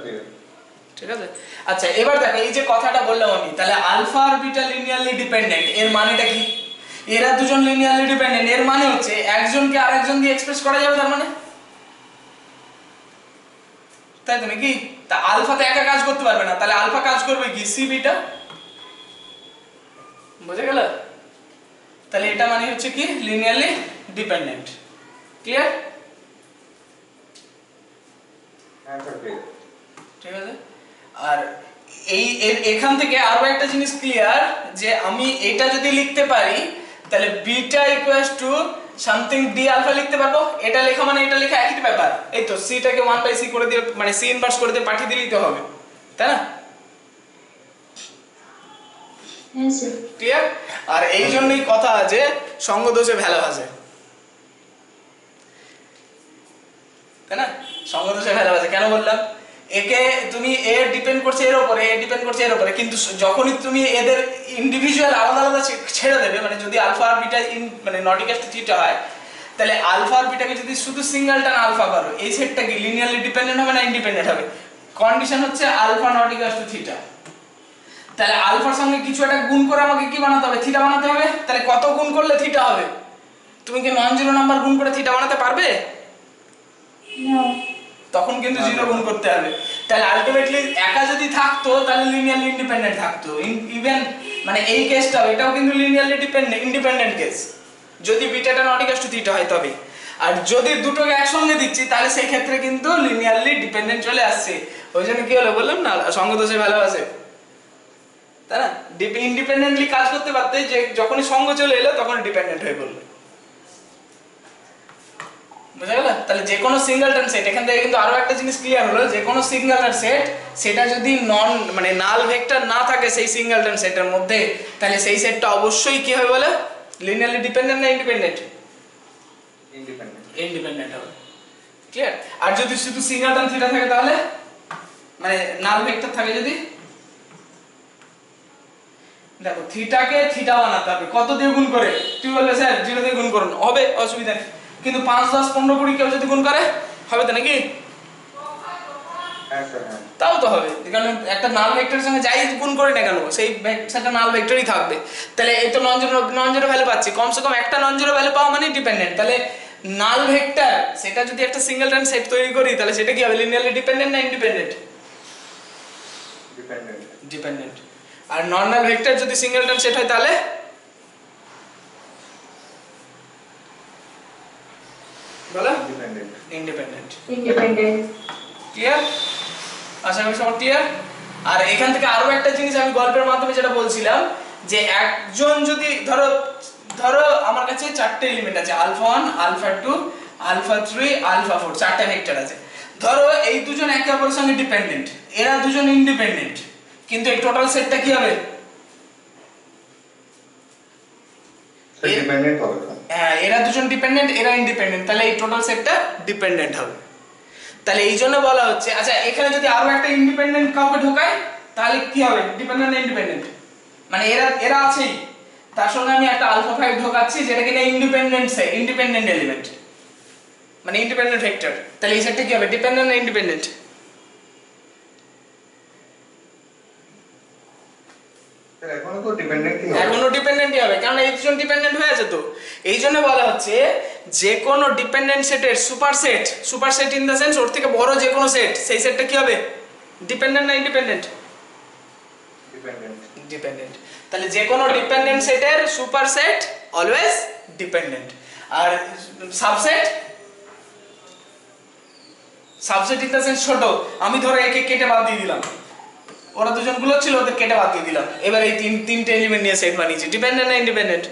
ঠিক আছে। আচ্ছা এবার দেখো এই যে কথাটা বললাম আমি, তাহলে আলফা আর বিটা লিনিয়ারলি ডিপেন্ডেন্ট, এর মানেটা কি? এরা দুজন লিনিয়ারলি ডিপেন্ডেন্ট, এর মানে হচ্ছে একজনকে আরেকজন দিয়ে এক্সপ্রেস করা যাবে, তার মানে তাই তো নাকি? তা আলফাতে একা কাজ করতে পারবে না, তাহলে আলফা কাজ করবে কি সি বিটা, বুঝে গেল? তাহলে এটা মানে হচ্ছে কি লিনিয়ারলি ডিপেন্ডেন্ট। ক্লিয়ার? হ্যাঁ স্যার clear। ঠিক আছে। আর এখান থেকে আরো একটা জিনিস ক্লিয়ার, যে আমি এটা যদি লিখতে পারি তাহলে beta equals to something D alpha লিখতে পারবো। এটা লেখা মানে এটা লেখা একই ব্যাপার। এই তো সিটাকে 1/c করে দিয়ে মানে সি ইনভার্স করে দিয়ে পাঠিয়ে দিলেই তো হবে, তাই না? হ্যাঁ স্যার। ক্লিয়ার? আর এই জন্যই কথা আছে সঙ্গ দোষে ভ্যালু আছে, তাই না? সঙ্গ দোষে ভ্যালু আছে কেন বললাম? একে তুমি এ ডিপেন্ড করছে এর উপরে, এ ডিপেন্ড করছে এর উপরে, কিন্তু যখনই তুমি এদের ইন্ডিভিজুয়াল আলাদা আলাদা ছেড়ে দেবে, মানে যদি আলফা আর বিটা মানে নট ইকুয়াল টু থিটা হয়, তাহলে আলফা আর বিটাকে যদি শুধু সিঙ্গেল টান আলফা করো, এই সেটটা কি লিনিয়ারলি ডিপেন্ডেন্ট হবে না ইন্ডিপেন্ডেন্ট হবে? কন্ডিশন হচ্ছে alpha not equal to theta. তাহলে আলফার সঙ্গে কিছু একটা গুণ করে আমাকে কি বানাতে হবে? থিটা বানাতে হবে। তাহলে কত গুণ করলে থিটা হবে? তুমি কি নন জিরো নাম্বার গুণ করে থিটা বানাতে পারবে? না। তখন কিন্তু জিরো গুণ করতে হবে। তাহলে আলটিমেটলি একা যদি থাকতো তাহলে লিনিয়ারলি ইন্ডিপেন্ডেন্ট থাকতো। ইভেন মানে এই কেসটাও, এটাও কিন্তু লিনিয়ারলি ইন্ডিপেন্ডেন্ট কেস, যদি বিটাটা নট ইকুয়াল টু থিটা হয় তবে। আর যদি দুটোকে একসঙ্গে দিচ্ছি তাহলে সেই ক্ষেত্রে কিন্তু লিনিয়ারলি ডিপেন্ডেন্ট চলে আসছে। ওই জন্য কি হলো বললাম না, সঙ্গ দোষে ভ্যালু আছে, তাই না? ইন্ডিপেন্ডেন্টলি কাজ করতে পারতে, যে যখনই সঙ্গ চলে এলো তখন ডিপেন্ডেন্ট হয়ে পড়লো। বুঝা গেল? তাহলে যে কোনো সিঙ্গেলটন সেট, এখান থেকে কিন্তু আরো একটা জিনিস ক্লিয়ার হলো, যে কোনো সিঙ্গেলটন সেট সেটা যদি নন মানে নাল ভেক্টর না থাকে সেই সিঙ্গেলটন সেটের মধ্যে, তাহলে সেই সেটটা অবশ্যই কি হবে বলে? লিনিয়ারলি ডিপেন্ডেন্ট না ইন্ডিপেন্ডেন্ট? ইন্ডিপেন্ডেন্ট। ইন্ডিপেন্ডেন্ট হবে। ক্লিয়ার? আর যদি শুধু সিঙ্গেলটন থিটা থাকে তাহলে মানে নাল ভেক্টর থাকে যদি, দেখো থিটাকে থিটা বানাতে হবে কত দিয়ে গুণ করে? তুই বললে স্যার 0 দিয়ে গুণ করুন, হবে, অসুবিধা নেই। কিন্তু 5 10 15 20 কেউ যদি গুণ করে হবে তো নাকি? হ্যাঁ স্যার হ্যাঁ। তাও তো হবে, কারণ একটা নাল ভেক্টরের সঙ্গে যাই গুণ করি না কেন সেই সেটা নাল ভেক্টরই থাকবে। তাহলে এই তো নন জিরো ভ্যালু পাচ্ছি, কমসে কম একটা নন জিরো ভ্যালু পাওয়া মানে ডিপেন্ডেন্ট। তাহলে নাল ভেক্টর সেটা যদি একটা সিঙ্গেলটন সেট তৈরি করি তাহলে সেটা কি হবে? লিনিয়ারলি ডিপেন্ডেন্ট না ইন্ডিপেন্ডেন্ট? ডিপেন্ডেন্ট। ডিপেন্ডেন্ট। আর নর্মাল ভেক্টর যদি সিঙ্গেলটন সেট হয় তাহলে বলো ডিপেন্ডেন্ট। ইন্ডিপেন্ডেন্ট। ইন্ডিপেন্ডেন্ট। ক্লিয়ার? আশা করি সবার ক্লিয়ার। আর এখান থেকে আরো একটা জিনিস আমি গল্পের মাধ্যমে যেটা বলছিলাম, যে একজন যদি ধরো ধরো আমার কাছে চারটে এলিমেন্ট আছে, আলফা 1 আলফা 2 আলফা 3 আলফা 4, চারটে ভেক্টর আছে। ধরো এই দুজন একে অপরের সঙ্গে ডিপেন্ডেন্ট, এরা দুজন ইন্ডিপেন্ডেন্ট, কিন্তু এই টোটাল সেটটা কি হবে? ডিপেন্ডেন্ট হবে স্যার। হ্যাঁ, এরা দুজন ডিপেন্ডেন্ট, এরা ইন্ডিপেন্ডেন্ট, তাহলে এই টোটাল সেটটা ডিপেন্ডেন্ট হবে। তাহলে এই জন্য বলা হচ্ছে, আচ্ছা এখানে যদি আরো একটা ইন্ডিপেন্ডেন্ট কাউকে ঢোকাই তাহলে কি হবে? ডিপেন্ডেন্ট না ইন্ডিপেন্ডেন্ট? মানে এরা আছেই, তার সঙ্গে আমি একটা আলফা 5 ঢোকাচ্ছি যেটা কিনা ইন্ডিপেন্ডেন্ট এলিমেন্ট, মানে ইন্ডিপেন্ডেন্ট ভেক্টর। তাহলে এই সেটটা কি হবে? ডিপেন্ডেন্ট না ইন্ডিপেন্ডেন্ট? স্যার এখনো তো ডিপেন্ডেন্টই হবে। এখনো ডিপেন্ডেন্টই হবে, কারণ এই দুজন ডিপেন্ডেন্ট হয়ে আছে তো। এই জন্য বলা হচ্ছে যে কোনো ডিপেন্ডেন্ট সেটের সুপারসেট ইন দ্য সেন্স ওর থেকে বড় যে কোনো সেট, সেই সেটটা কি হবে? ডিপেন্ডেন্ট না ইন্ডিপেন্ডেন্ট? ডিপেন্ডেন্ট। ডিপেন্ডেন্ট। তাহলে যে কোনো ডিপেন্ডেন্ট সেটের সুপারসেট অলওয়েজ ডিপেন্ডেন্ট। আর সাবসেট ইন দ্য সেন্স ছোট, আমি ধরো একে কেটে বাদ দিয়ে দিলাম, ওরা দুজন গুলো ছিল ওদের কেটে বাদ দিয়ে দিলাম, এবার এই তিনটে এলিমেন্ট নিয়ে সেট বানিয়েছি, ডিপেন্ডেন্ট না ইন্ডিপেন্ডেন্ট?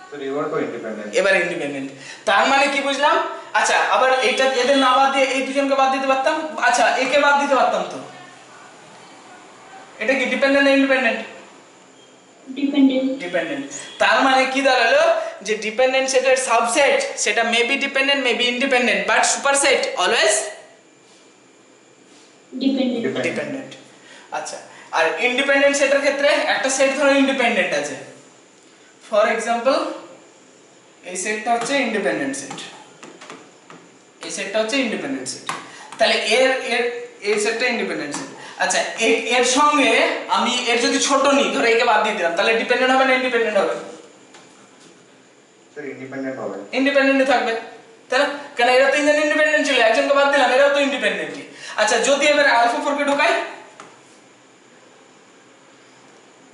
স্যার এবার তো ইন্ডিপেন্ডেন্ট। এবার ইন্ডিপেন্ডেন্ট। তার মানে কি বুঝলাম? আচ্ছা আবার এইটা এদের না বাদ দিয়ে এই দুজনকে বাদ দিতে পারতাম, আচ্ছা একে বাদ দিতে পারতাম তো, এটা কি ডিপেন্ডেন্ট না ইন্ডিপেন্ডেন্ট? ডিপেন্ডেন্ট। ডিপেন্ডেন্ট। তার মানে কি দাঁড়ালো, যে ডিপেন্ডেন্ট সেটের সাবসেট সেটা maybe dependent maybe independent, but superset always dependent. Dependent. আচ্ছা, আর ইন্ডিপেন্ডেন্ট সেটের ক্ষেত্রে একটা সেট ধরো ইন্ডিপেন্ডেন্ট আছে, ফর এক্সাম্পল এই সেটটা হচ্ছে ইন্ডিপেন্ডেন্ট সেট, এই সেটটা হচ্ছে ইন্ডিপেন্ডেন্ট সেট, তাহলে এই সেটটা ইন্ডিপেন্ডেন্ট সেট। আচ্ছা এর সঙ্গে আমি এর যদি ছোট নিই, ধরো একে বাদ দিয়ে দিলাম, তাহলে ডিপেন্ডেন্ট হবে না ইন্ডিপেন্ডেন্ট হবে? স্যার ইন্ডিপেন্ডেন্ট হবে। ইন্ডিপেন্ডেন্টই থাকবে, তাই না? কারণ এরা তো ইন্ডিপেন্ডেন্ট ছিল, একজনকে বাদ দিলাম, এরাও তো ইন্ডিপেন্ডেন্টই। আচ্ছা যদি এবার আলফা 4 কে ঢোকাই,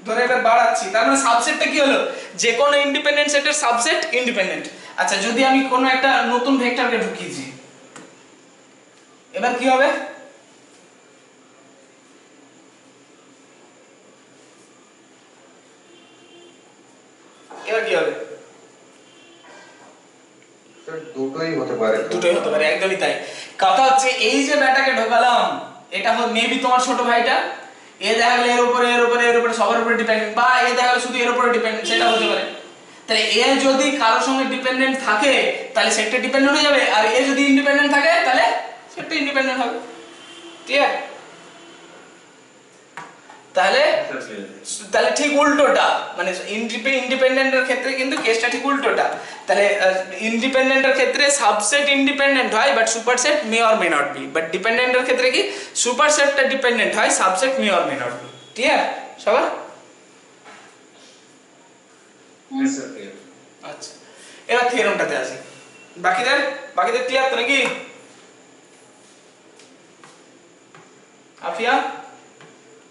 ধরে এবার বাড়াচ্ছি, তার মানে সাবসেটটা কি হলো, যে কোনো ইন্ডিপেন্ডেন্ট সেটের সাবসেট ইন্ডিপেন্ডেন্ট। আচ্ছা যদি আমি কোনো একটা নতুন ভেক্টরকে ঢুকিয়েছি, এবার কি হবে, এবার কি হবে, দুটোই হতে পারে। দুটোই হতে পারে, একদমই তাই। কথা হচ্ছে এই যে ব্যাটাকে ঢোকালাম, এটা হলো মেবি তোমার ছোট ভাইটা, এ দেখা গেল এর উপরে এর উপরে এর উপরে সবার উপরে ডিপেন্ডেন্ট, বা এ দেখা গেল শুধু এর উপরে ডিপেন্ডেন্ট, সেটা হতে পারে। তাহলে এ যদি কারোর সঙ্গে ডিপেন্ডেন্ট থাকে তাহলে সেটটা ডিপেন্ডেন্ট হয়ে যাবে, আর এ যদি ইন্ডিপেন্ডেন্ট থাকে তাহলে সেটটা ইন্ডিপেন্ডেন্ট হবে। ঠিক আছে, তাহলে তাহলে ঠিক উল্টোটা, মানে ইন্ডিপেন্ডেন্টের ক্ষেত্রে কিন্তু কেসটা ঠিক উল্টোটা। তাহলে ইন্ডিপেন্ডেন্টের ক্ষেত্রে সাবসেট ইন্ডিপেন্ডেন্ট হয় but superset may or may not be, but ডিপেন্ডেন্টের ক্ষেত্রে কি সুপারসেটটা ডিপেন্ডেন্ট হয়, subset may or may not be. ঠিক আছে সবার? আচ্ছা এবার থিওরেমটাতে আসি, বাকিদের ক্লিয়ার তো নাকি? আফিয়া,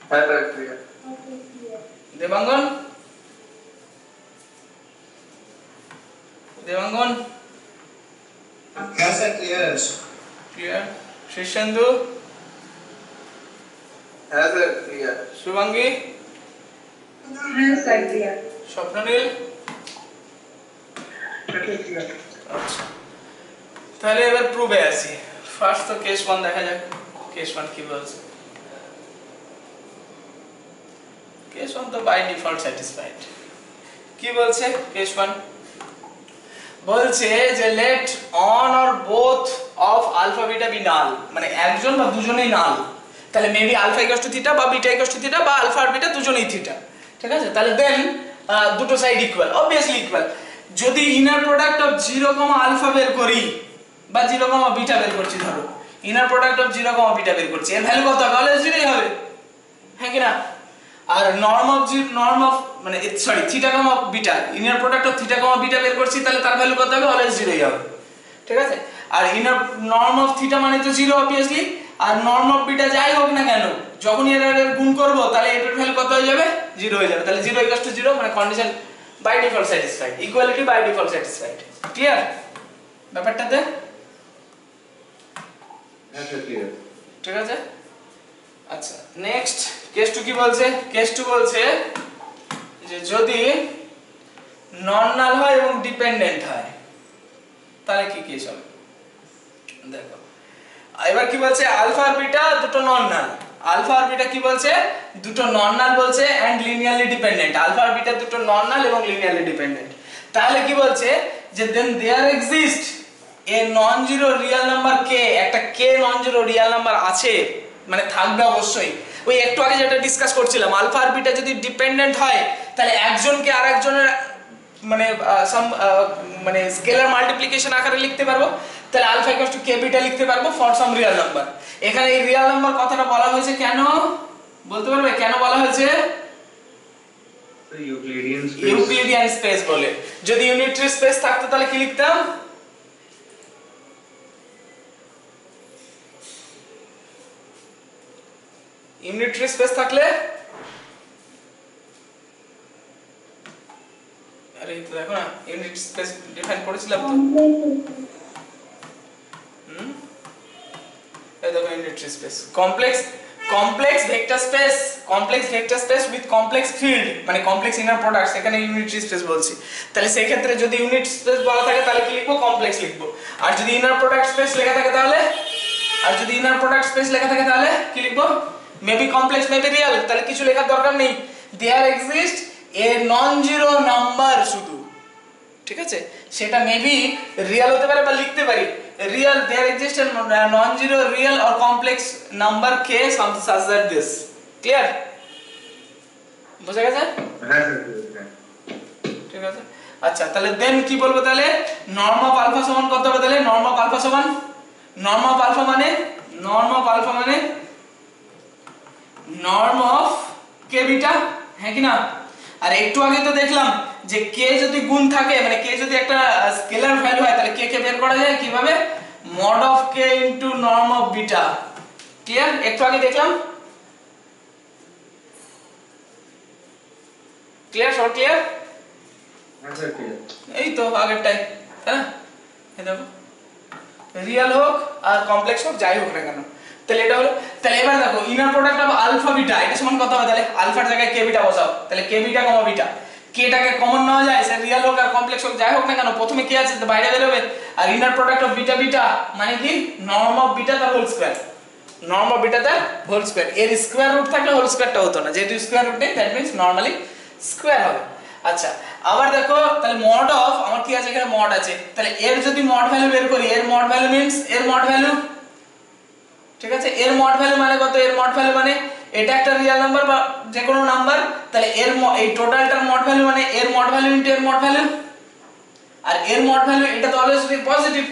হ্যাঁ স্যার ক্লিয়ার। দেবাঙ্গন, দেবাঙ্গন হ্যাঁ স্যার ক্লিয়ার। ক্লিয়ার, শীর্ষেন্দু, হ্যাঁ স্যার ক্লিয়ার। শুভাঙ্গী, হ্যাঁ স্যার ক্লিয়ার। স্বপ্ননীল, আচ্ছা তাহলে এবার প্রুভে আসি। ফার্স্ট তো কেস 1 দেখা যাক, কেস 1 কি বলছে। কেস 1 তো বাই ডিফল্ট স্যাটিসফাইড। কি বলছে কেস 1? বলছে যে let one or both of alpha beta be null, মানে একজন বা দুজনেই নাল, তাহলে maybe alpha equals to theta বা বিটা ইকুয়ালস টু থিটা বা আলফা আর বিটা দুজনেই থিটা। ঠিক আছে, তাহলে দেন দুটো সাইড ইকুয়াল, অবভিয়াসলি ইকুয়াল। যদি ইনার প্রোডাক্ট অফ 0, আলফা বের করি বা 0, বিটা বের করছি, ধরো ইনার প্রোডাক্ট অফ 0, বিটা বের করছি, এর ভ্যালু কত হবে? অলওয়েজ 0ই হবে, হ্যাঁ কি না? আর নর্ম অফ মানে sorry theta, beta, inner product of theta, beta বের করছি, তাহলে তার ভ্যালু কত হবে? অলওয়েজ 0ই হবে। ঠিক আছে, আর ইনার নর্ম অফ থিটা মানে তো 0 অবভিয়াসলি, আর নর্ম অফ বিটা যাই হোক না কেন যখনই এর গুণ করব তাহলে এটার ভ্যালু কত হয়ে যাবে? 0 হয়ে যাবে। তাহলে 0 ইকুয়ালস টু 0 মানে condition by default satisfied, equality by default satisfied. Clear ব্যাপারটাতে? হ্যাঁ স্যার ক্লিয়ার। ঠিক আছে, আচ্ছা নেক্সট কেস 2 কি বলছে? কেস 2 বলছে যে যদি নন নাল হয় এবং ডিপেন্ডেন্ট হয় তাহলে কি কেস হবে? দেখো এবার কি বলছে, আলফা আর বিটা দুটো নন নাল, আলফা আর বিটা কি বলছে? দুটো নন নাল বলছে এন্ড লিনিয়ারলি ডিপেন্ডেন্ট, আলফা আর বিটা দুটো নন নাল এবং লিনিয়ারলি ডিপেন্ডেন্ট। তাহলে কি বলছে যে then there exist a non zero real number K, একটা K non zero real number আছে, মানে থাকবে অবশ্যই। ওই একটু আগে যেটা ডিসকাস করছিলাম, আলফা আর বিটা যদি ডিপেন্ডেন্ট হয় তাহলে একজনকে আরেকজনের মানে মানে স্কেলার মাল্টিপ্লিকেশন আকারে লিখতে পারবো, তাহলে alpha equals to K beta লিখতে পারবো ফর সাম রিয়েল নাম্বার। এখানে এই রিয়েল নাম্বার কথাটা বলা হয়েছে কেন বলতে পারবে? কেন বলা হয়েছে? ইউক্লিডিয়ান স্পেস বলে। যদি ইউনিটরি স্পেস থাকতো তাহলে কি লিখতাম? ইউনিটরি স্পেস থাকলে আরে এই তো দেখো না ইউনিট স্পেস ডিফাইন করেছিলাম তো। এই দেখো unitary space complex vector space with complex field, মানে কমপ্লেক্স ইনার প্রোডাক্টস, এখানে ইউনিটরি স্পেস বলছি। তাহলে সেই ক্ষেত্রে যদি ইউনিট স্পেস বলা থাকে তাহলে কি লিখবো? কমপ্লেক্স লিখবো। আর যদি ইনার প্রোডাক্ট স্পেস লেখা থাকে তাহলে কি লিখবো? মেবি কমপ্লেক্স মেবি রিয়েল, তাহলে কিছু লেখার দরকার নেই। There exist a non zero number শুধু, ঠিক আছে, সেটা মেবি রিয়েল হতে পারে বা লিখতে পারি real, there exist a non zero real or complex number K such that this. Clear? বুঝা গেছে? হ্যাঁ স্যার ক্লিয়ার। ঠিক আছে, আচ্ছা তাহলে দেন কি বলবো? তাহলে নরম অফ আলফা সমান কত হবে? তাহলে নরম অফ আলফা সমান নরম অফ আলফা মানে নরম অফ কে বিটা, হ্যাঁ কি না? আর একটু আগে তো দেখলাম যে কে যদি গুণ থাকে, মানে কে যদি একটা স্কেলার ভ্যালু হয় তাহলে কে কে বের করা যায় কিভাবে? Mod of K into norm of beta. Clear? একটু আগে দেখলাম। ক্লিয়ার? সব ক্লিয়ার? হ্যাঁ স্যার ক্লিয়ার। এই তো আগেরটাই, তাই না? এই দেখো রিয়েল হোক আর কমপ্লেক্স হোক যাই হোক না কেন, তাহলে এটা হলো। তাহলে এবার দেখো inner product of alpha beta, এটা সমান কত হবে? তাহলে আলফার জায়গায় কে বিটা বসাও, তাহলে কে বিটা কমা বিটা, কেটাকে কমন নেওয়া যায়, সে রিয়েল হোক আর কমপ্লেক্স হোক যাই হোক না কেন, প্রথমে কে আছে বাইরে বের হবে, আর inner product of beta beta মানে কি নরম অফ বিটা তার whole square, norm of beta তার হোল স্কয়ার। এর স্কয়ার রুট থাকলে হোল স্কয়ারটা হতো না, যেহেতু স্কয়ার রুট নেই দ্যাট মিন্স নরমালি স্কয়ার হবে। আচ্ছা আবার দেখো তাহলে মড অফ আমার কি আছে, এখানে মড আছে, তাহলে এর যদি মড ভ্যালু বের করি, এর মড ভ্যালু মিন্স এর মড ভ্যালু, ঠিক আছে? এর মড ভ্যালু মানে কত? এর মড ভ্যালু মানে এটা একটা রিয়েল নাম্বার বা যে কোনো নাম্বার, তাহলে এর এই টোটালটার মড ভ্যালু মানে এর মড ভ্যালু ইনটু এর মড ভ্যালু, আর এর মড ভ্যালু এটা তো অলওয়েজ পজিটিভ,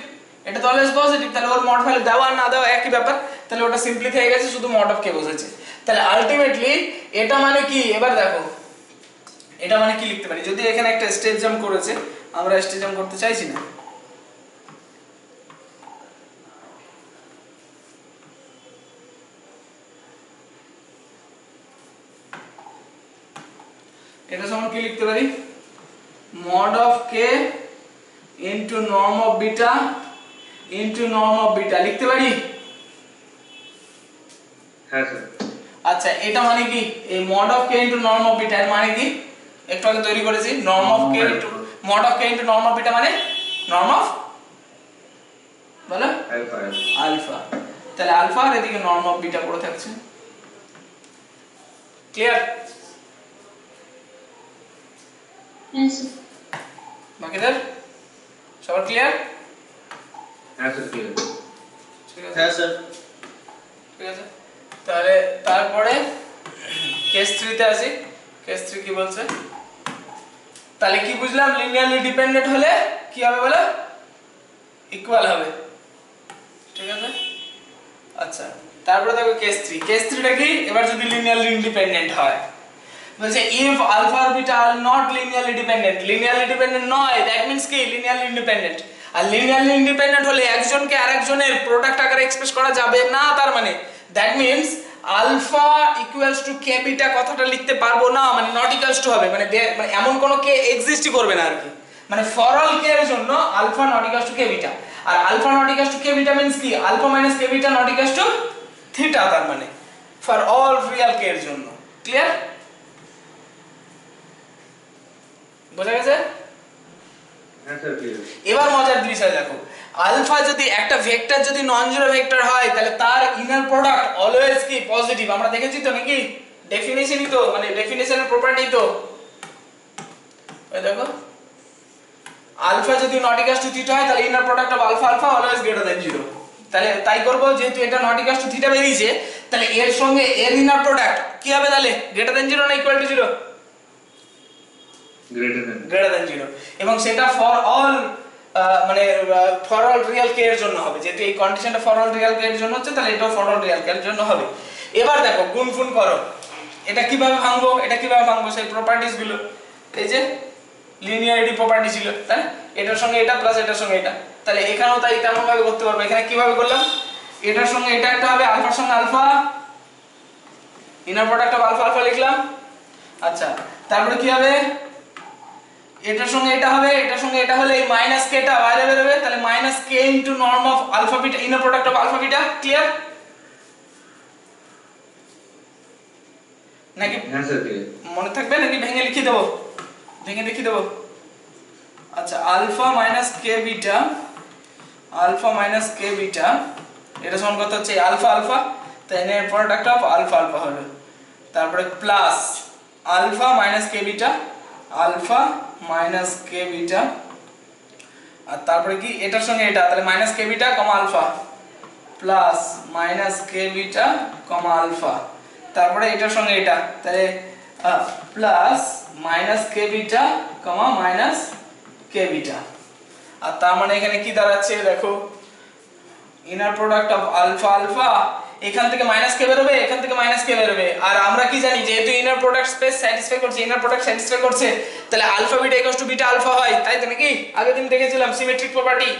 এটা তো অলওয়েজ পজিটিভ, তাহলে ওর মড ভ্যালু দেওয়া আর না দেওয়া একই ব্যাপার, তাহলে ওটা সিম্পলি হয়ে গেছে, শুধু মড অফ কে বসেছে। তাহলে আলটিমেটলি এটা মানে কি, এবার দেখো এটা মানে কি লিখতে পারি, যদি এখানে একটা স্টেজ জাম্প করেছে, আমরা স্টেজ জাম্প করতে চাইছি না, এটা সমান কি লিখতে পারি, mod of k into norm of beta into norm of beta লিখতে পারি। হ্যাঁ স্যার। আচ্ছা এটা মানে কি, এই mod of k into norm of beta এর মানে কি, একটু আগে তৈরি করেছি, norm of k into mod of k into norm of beta মানে norm of বলো আলফা। আলফা, তাহলে আলফা আর এদিকে norm of beta পড়ে থাকছে। ক্লিয়ার? হ্যাঁ স্যার। বাকিদের সবার ক্লিয়ার? হ্যাঁ স্যার ক্লিয়ার। ঠিক আছে, হ্যাঁ স্যার। ঠিক আছে। তাহলে তারপরে কেস 3 তে আসি। কেস 3 কি বলছে, তাহলে কি বুঝলাম, লিনিয়ারলি ডিপেন্ডেন্ট হলে কি হবে বলো, ইকুয়াল হবে, ঠিক আছে? আচ্ছা তারপরে দেখো কেস 3, কেস 3 টা কি, এবার যদি লিনিয়ারলি ইন্ডিপেন্ডেন্ট হয়, বলছে ইফ আলফা আর বিটা আর not linearly dependent, linearly dependent নয় দ্যাট মিন্স কি লিনিয়ারলি ইন্ডিপেন্ডেন্ট, আর লিনিয়ারলি ইন্ডিপেন্ডেন্ট হলে একজনকে আরেকজনের প্রোডাক্ট আকারে এক্সপ্রেস করা যাবে না, তার মানে that means alpha equals to K beta কথাটা লিখতে পারবো না, মানে নট ইকুয়ালস টু হবে, মানে এমন কোনো কে এক্সিস্টই করবে না আর কি, মানে ফর অল কে এর জন্য alpha not equals to K beta, আর alpha not equals to K beta means কি alpha minus K beta not equals to theta, তার মানে ফর অল রিয়েল কে এর জন্য। ক্লিয়ার? বোঝা গেছে? হ্যাঁ স্যার ক্লিয়ার। এবার মজার বিষয় দেখো, আলফা যদি একটা ভেক্টর যদি নন জিরো ভেক্টর হয়, তাহলে তার ইনার প্রোডাক্ট অলওয়েজ কি পজিটিভ, আমরা দেখেছি তো নাকি, ডেফিনিশনই তো, মানে ডেফিনিশনের প্রপার্টি তো, এই দেখো আলফা যদি নট ইকুয়ালস টু থিটা হয়, তাহলে inner product of alpha alpha always greater than 0, তাহলে তাই করব, যেহেতু এটা নট ইকুয়ালস টু থিটা বেরিয়েছে, তাহলে এর সঙ্গে এর ইনার প্রোডাক্ট কি হবে, তাহলে গ্রেটার দ্যান 0 না ইকুয়াল টু 0? গ্রেটার দ্যান 0, এবং সেটা ফর অল মানে ফর অল রিয়েল কে এর জন্য হবে, যেহেতু এই কন্ডিশনটা ফর অল রিয়েল কে এর জন্য হচ্ছে, তাহলে এটাও ফর অল রিয়েল কে এর জন্য হবে। এবার দেখো গুণফুন করো, এটা কিভাবে ভাঙবো, এটা কিভাবে ভাঙবো, সেই প্রপার্টিজ গুলো, এই যে লিনিয়ারিটি প্রপার্টি ছিল, তাই এটার সঙ্গে এটা প্লাস এটার সঙ্গে এটা, তাহলে এখানেও তাই তেমন ভাবে করতে পারবো। এখানে কিভাবে করলাম, এটার সঙ্গে এটা একটা হবে, আলফার সঙ্গে alpha, inner product of alpha alpha লিখলাম। আচ্ছা তারপরে কি হবে, এটার সঙ্গে এটা হবে, এটার সঙ্গে এটা হলে এই মাইনাস কে টা বাইরে বের হবে, তাহলে minus K into norm of alpha beta inner product of alpha beta. Clear নাকি? হ্যাঁ স্যার ক্লিয়ার। মনে থাকবে নাকি ভেঙে লিখে দেবো, ভেঙে লিখে দেবো? আচ্ছা alpha minus K beta, alpha minus K beta, এটা সমান কত হচ্ছে আলফা আলফা, তাই এর প্রোডাক্ট অফ আলফা আলফা হলো, তারপরে plus alpha minus K beta, alpha minus K beta, আর তারপরে কি এটার সঙ্গে এটা, তাহলে minus K beta comma alpha plus minus K beta comma alpha, তারপরে এটার সঙ্গে এটা, তাহলে plus minus K beta comma minus K beta, আর তার মানে এখানে কি দাঁড়াচ্ছে দেখো, inner product of alpha alpha, এখান থেকে মাইনাস কে বের হবে, এখান থেকে মাইনাস কে বের হবে, আর আমরা কি জানি যেহেতু ইনার প্রোডাক্ট স্পেস স্যাটিসফাই করছে, ইনার প্রোডাক্ট স্যাটিসফাই করছে, তাহলে alpha beta equals to beta alpha হয়, তাই তো নাকি, আগের দিন দেখেছিলাম সিমেট্রিক প্রপার্টি।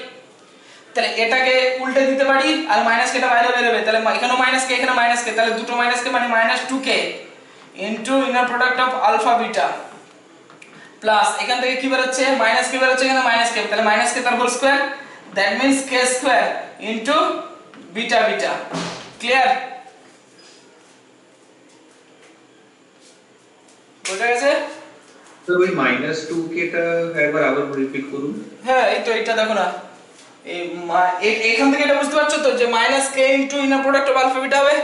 তাহলে এটাকে উল্টে দিতে পারি, আর মাইনাস কেটা বাইরে বের হবে, তাহলে এখানেও মাইনাস কে এখানে মাইনাস কে, তাহলে দুটো মাইনাস কে মানে minus 2k into inner product of alpha beta plus এখান থেকে কি বেরোচ্ছে মাইনাস কি বেরোচ্ছে এখানে মাইনাস কে, তাহলে মাইনাস কে তার whole square, that means K square into beta beta. Clear? বুঝা গেছে? তো ওই -2 কেটা একবার আবার রিপিট করুন। হ্যাঁ এই তো এটা দেখো না, এখান থেকে এটা বুঝতে পারছো তো যে minus K into inner product of alpha beta হবে।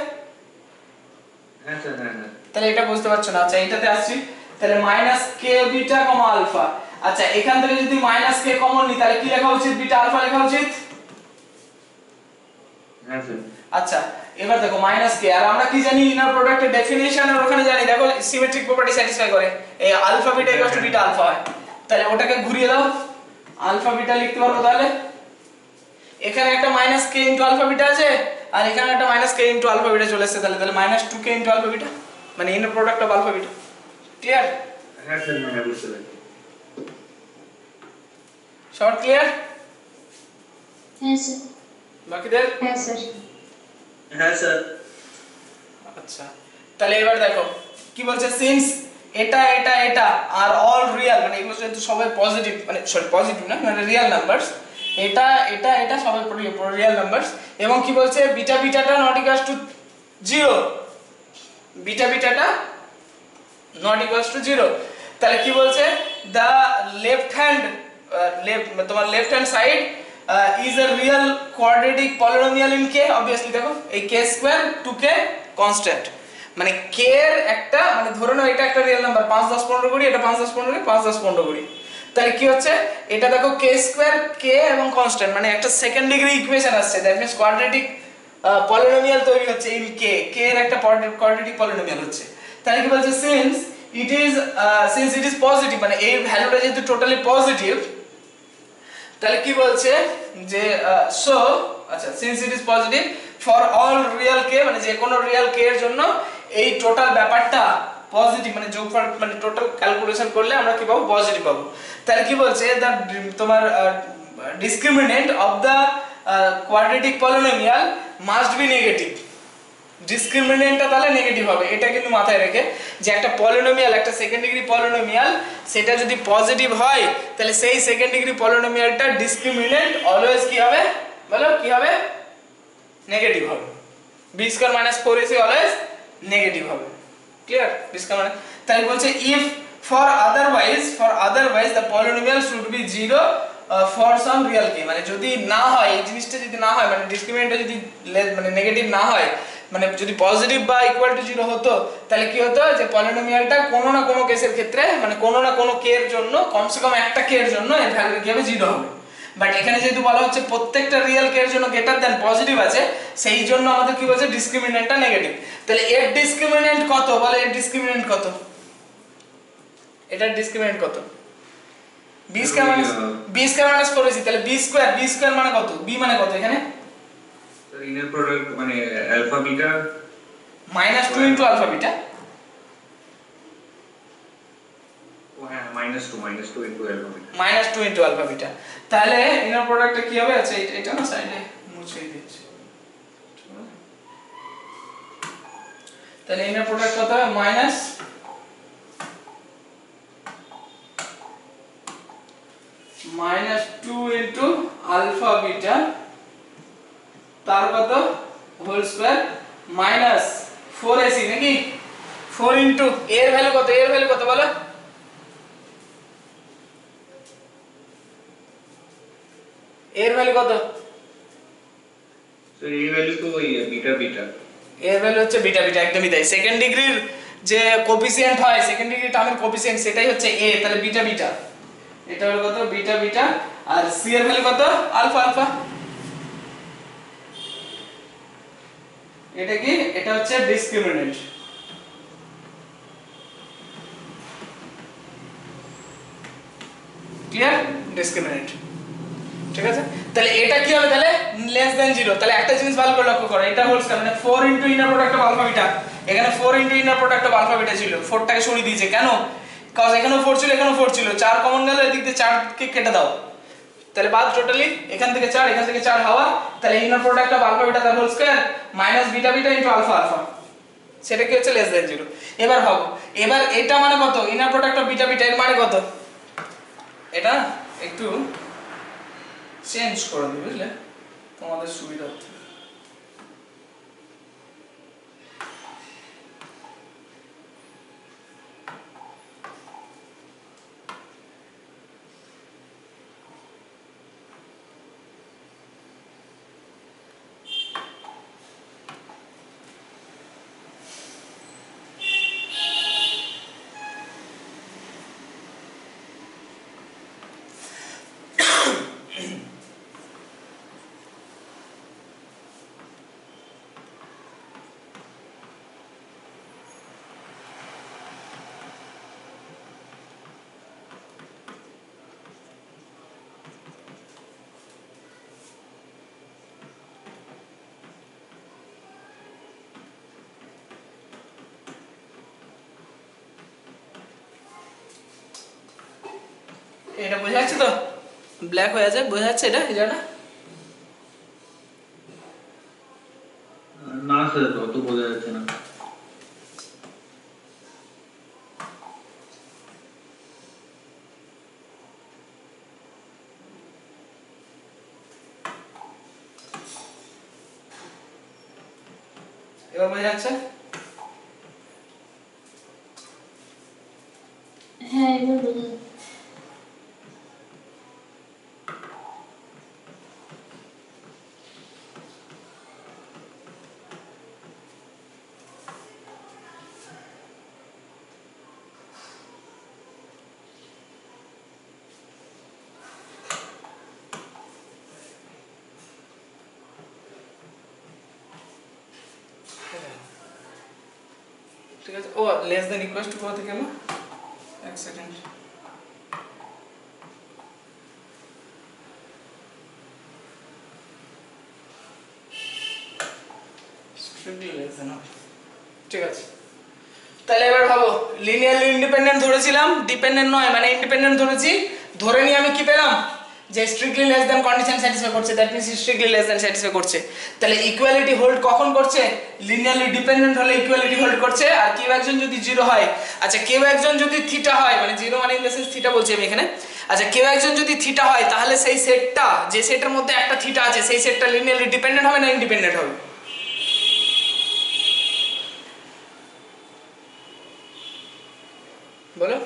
হ্যাঁ স্যার, হ্যাঁ হ্যাঁ। তাহলে এটা বুঝতে পারছো না। আচ্ছা এটাতে আসছি, তাহলে minus K beta comma alpha. আচ্ছা এখান থেকে যদি মাইনাস কে কমন নিই তাহলে কি লেখা উচিত, বিটা আলফা লেখা উচিত। হ্যাঁ স্যার। আচ্ছা এবার দেখো মাইনাস কে, আর আমরা কি জানি ইনার প্রোডাক্টের ডেফিনিশন আর ওখানে জানি, দেখো সিমেট্রিক প্রপার্টি স্যাটিসফাই করে, এই alpha beta equal to beta alpha হয়। তাহলে ওটাকে ঘুরিয়ে দাও, আলফা বিটা লিখতে পারবো। তাহলে এখানে একটা minus K into alpha beta আছে, আর এখানে একটা minus K into alpha beta চলে এসেছে, তাহলে minus 2 K into alpha beta, মানে inner product of alpha beta. Clear? হ্যাঁ স্যার, হ্যাঁ বুঝতে পারছি। শর্ট ক্লিয়ার? হ্যাঁ স্যার। বাকিদের? হ্যাঁ স্যার। হ্যাঁ স্যার। আচ্ছা তাহলে এবার দেখো কি বলছে, সিন্স এটা এটা এটা আর অল রিয়েল, মানে এগুলো যেহেতু সবাই পজিটিভ, মানে সরি পজিটিভ না মানে রিয়েল নাম্বারস, এটা এটা এটা সবাই রিয়েল নাম্বারস, এবং কি বলছে বিটা বিটাটা নট ইকুয়ালস টু 0, বিটা বিটাটা নট ইকুয়ালস টু 0। তাহলে কি বলছে, দ্য লেফট হ্যান্ড তোমার left hand side is a real quadratic polynomial in k, obviously দেখো এই k স্কয়ার 2k কনস্ট্যান্ট, মানে k এর একটা, মানে ধরে নাও এটা একটা রিয়েল নাম্বার 5 10 15 করি, এটা 5 10 15 করি, 5 10 15 করি, তাহলে কি হচ্ছে এটা দেখো k স্কয়ার k এবং কনস্ট্যান্ট, মানে একটা সেকেন্ড ডিগ্রি ইকুয়েশন আসছে, দ্যাট মিন্স কোয়াড্রেটিক পলিনোমিয়াল তৈরি হচ্ছে ইন k, k এর একটা কোয়াড্রেটিক পলিনোমিয়াল হচ্ছে। তাহলে কি বলছে, সিন্স ইট ইজ পজিটিভ, মানে এই ভ্যালুটা যেহেতু টোটালি পজিটিভ, তাহলে কি বলছে যে সো আচ্ছা since it is positive for all real K, মানে যে কোনো রিয়েল কে এর জন্য এই টোটাল ব্যাপারটা পজিটিভ, মানে যোগফল মানে টোটাল ক্যালকুলেশন করলে আমরা কি পাবো, পজিটিভ পাবো। তাহলে কি বলছে, দা তোমার discriminant of the quadratic polynomial must be negative, ডিসক্রিমিনেন্টটা তাহলে নেগেটিভ হবে। এটা কিন্তু মাথায় রেখে যে একটা পলিনোমিয়াল, একটা সেকেন্ড ডিগ্রি পলিনোমিয়াল, সেটা যদি পজিটিভ হয় তাহলে সেই সেকেন্ড ডিগ্রি পলিনোমিয়ালটা ডিসক্রিমিনেন্ট অলওয়েজ কি হবে বলো, কি হবে, নেগেটিভ হবে। B square minus 4ac always negative হবে। ক্লিয়ার? বি স্কয়ার মানে তাই বলছে if for otherwise the polynomial should be 0 for some real K, মানে যদি না হয় এই জিনিসটা, যদি না হয় মানে ডিসক্রিমিনেন্টটা যদি মানে নেগেটিভ না হয়, মানে যদি পজিটিভ বা ইকুয়াল টু 0 হতো, তাহলে কি হতো যে পলিনোমিয়ালটা কোনো না কোনো কেসের ক্ষেত্রে, মানে কোনো না কোনো কে এর জন্য, কমসে কম একটা কে এর জন্য এর ভ্যালু কি হবে, 0 হবে। বাট এখানে যেহেতু বলা হচ্ছে প্রত্যেকটা রিয়েল কে এর জন্য গ্রেটার দ্যান পজিটিভ আছে, সেই জন্য আমাদের কি বলছে, ডিসক্রিমিনেন্টটা নেগেটিভ। তাহলে এর ডিসক্রিমিনেন্ট কত বলে, এর ডিসক্রিমিনেন্ট কত, এটার ডিসক্রিমিনেন্ট কত, b স্কয়ার মাইনাস 4ac, তাহলে b স্কয়ার মানে কত, b মানে কত এখানে, স্যার ইনার প্রোডাক্ট মানে alpha beta -2 into alpha beta, ও হ্যাঁ -2 into alpha beta, -2 into alpha beta. তাহলে ইনার প্রোডাক্টটা কি হবে, আচ্ছা এটা না সাইডে মুছে দিচ্ছি, তাহলে ইনার প্রোডাক্ট কত হবে, -2 ইনটু আলফা বিটা, তার কত হোল স্কয়ার মাইনাস 4ac, নাকি 4 ইনটু এর ভ্যালু কত, এর ভ্যালু কত বলো, এর ভ্যালু কত, তো এই ভ্যালু তো ওই বিটা বিটা, এর ভ্যালু হচ্ছে বিটা বিটা, একদমই তাই। সেকেন্ড ডিগ্রির যে কোফিসিয়েন্ট হয়, সেকেন্ড ডিগ্রি টার্মের কোফিসিয়েন্ট, সেটাই হচ্ছে a, তাহলে বিটা বিটা, এটা হলো কত, বিটা বিটা, আর c এর ভ্যালু কত, আলফা আলফা, এটা কি, এটা হচ্ছে ডিসক্রিমিনেন্ট। ক্লিয়ার? ডিসক্রিমিনেন্ট, ঠিক আছে। তাহলে এটা কি হবে, তাহলে লেস দ্যান 0। তাহলে একটা জিনিস ভালো করে লক্ষ্য করো, এটা হোল স্কয়ার মানে 4 into inner product of alpha beta, এখানে 4 into inner product of alpha beta ছিল, 4টাকে সরিয়ে দিয়েছে কেন, কারণ এখানেও 4 ছিল, এখানেও 4 ছিল, 4 কমন গেল, এদিক দিয়ে 4 কে কেটে দাও, তাহলে বাদ টোটালি, এখান থেকে 4 এখান থেকে 4 হওয়া, তাহলে inner product of alpha beta তার whole square minus beta beta into alpha alpha, সেটা কি হচ্ছে লেস দ্যান 0। এবার ভাবো, এবার এটা মানে কত, inner product of beta beta এর মানে কত, এটা একটু চেঞ্জ করে দিই, বুঝলে, তোমাদের সুবিধার্থে। এটা বোঝা যাচ্ছে তো, ব্ল্যাক হয়ে যায়, বোঝা যাচ্ছে এটা, এই জায়গাটা? না স্যার, অত বোঝা যাচ্ছে না। এবার বোঝা যাচ্ছে? হ্যাঁ এবার বোঝা যাচ্ছে। ঠিক আছে। ও লেস দেন ইকুয়াল টু কোথা থেকে এলো? এক সেকেন্ড। স্ট্রিক্টলি লেস দেন হবে। ঠিক আছে, তাহলে এবার ভাবো, লিনিয়ারলি ইন্ডিপেন্ডেন্ট ধরেছিলাম, ডিপেন্ডেন্ট নয় মানে ইন্ডিপেন্ডেন্ট ধরেছি, ধরে নিয়ে আমি কি পেলাম, যে strictly less than condition satisfy করছে, that means strictly less than satisfy করছে। তাহলে ইকুয়ালিটি হোল্ড কখন করছে? লিনিয়ারলি ডিপেন্ডেন্ট হলে ইকুয়ালিটি হোল্ড করছে। আর কেউ একজন যদি জিরো হয়, আচ্ছা কেউ একজন যদি থিটা হয়, মানে জিরো মানে ইন দ্য সেন্স থিটা বলছি আমি এখানে, আচ্ছা কেউ একজন যদি থিটা হয়, তাহলে সেই সেটটা, যে সেটের মধ্যে একটা থিটা আছে, সেই সেটটা লিনিয়ারলি ডিপেন্ডেন্ট হবে না ইন্ডিপেন্ডেন্ট হবে? বলো,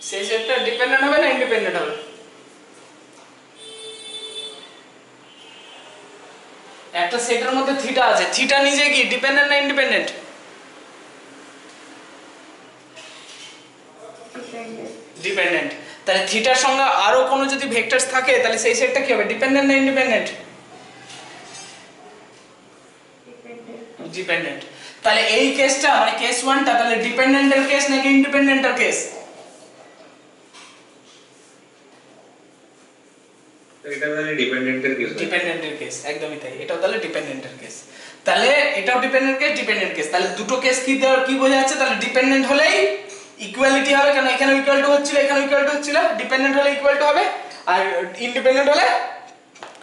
সেই সেটটা ডিপেন্ডেন্ট হবে না ইন্ডিপেন্ডেন্ট হবে? একটা সেটের মধ্যে থিটা আছে, থিটা নিজে কি ডিপেন্ডেন্ট না ইন্ডিপেন্ডেন্ট? ডিপেন্ডেন্ট। তাহলে থিটার সঙ্গে আরো কোনো যদি ভেক্টরস থাকে, তাহলে সেই সেটটা কি হবে, ডিপেন্ডেন্ট না ইন্ডিপেন্ডেন্ট? ডিপেন্ডেন্ট। তাহলে এই কেসটা মানে কেস 1টা তাহলে ডিপেন্ডেন্টের কেস নাকি ইন্ডিপেন্ডেন্টের কেস? এটা তাহলে ডিপেন্ডেন্টের কেস। ডিপেন্ডেন্টের কেস, একদমই তাই, এটাও তাহলে ডিপেন্ডেন্টের কেস। তাহলে এটাও ডিপেন্ডেন্ট কেস, ডিপেন্ডেন্ট কেস। তাহলে দুটো কেস কি কি বোঝা যাচ্ছে? তাহলে ডিপেন্ডেন্ট হলেই ইকুয়ালিটি হবে, কেন এখানে ইকুয়াল টু হচ্ছিল, এখানে ইকুয়াল টু হচ্ছিল, ডিপেন্ডেন্ট হলে ইকুয়াল টু হবে, আর ইন্ডিপেন্ডেন্ট হলে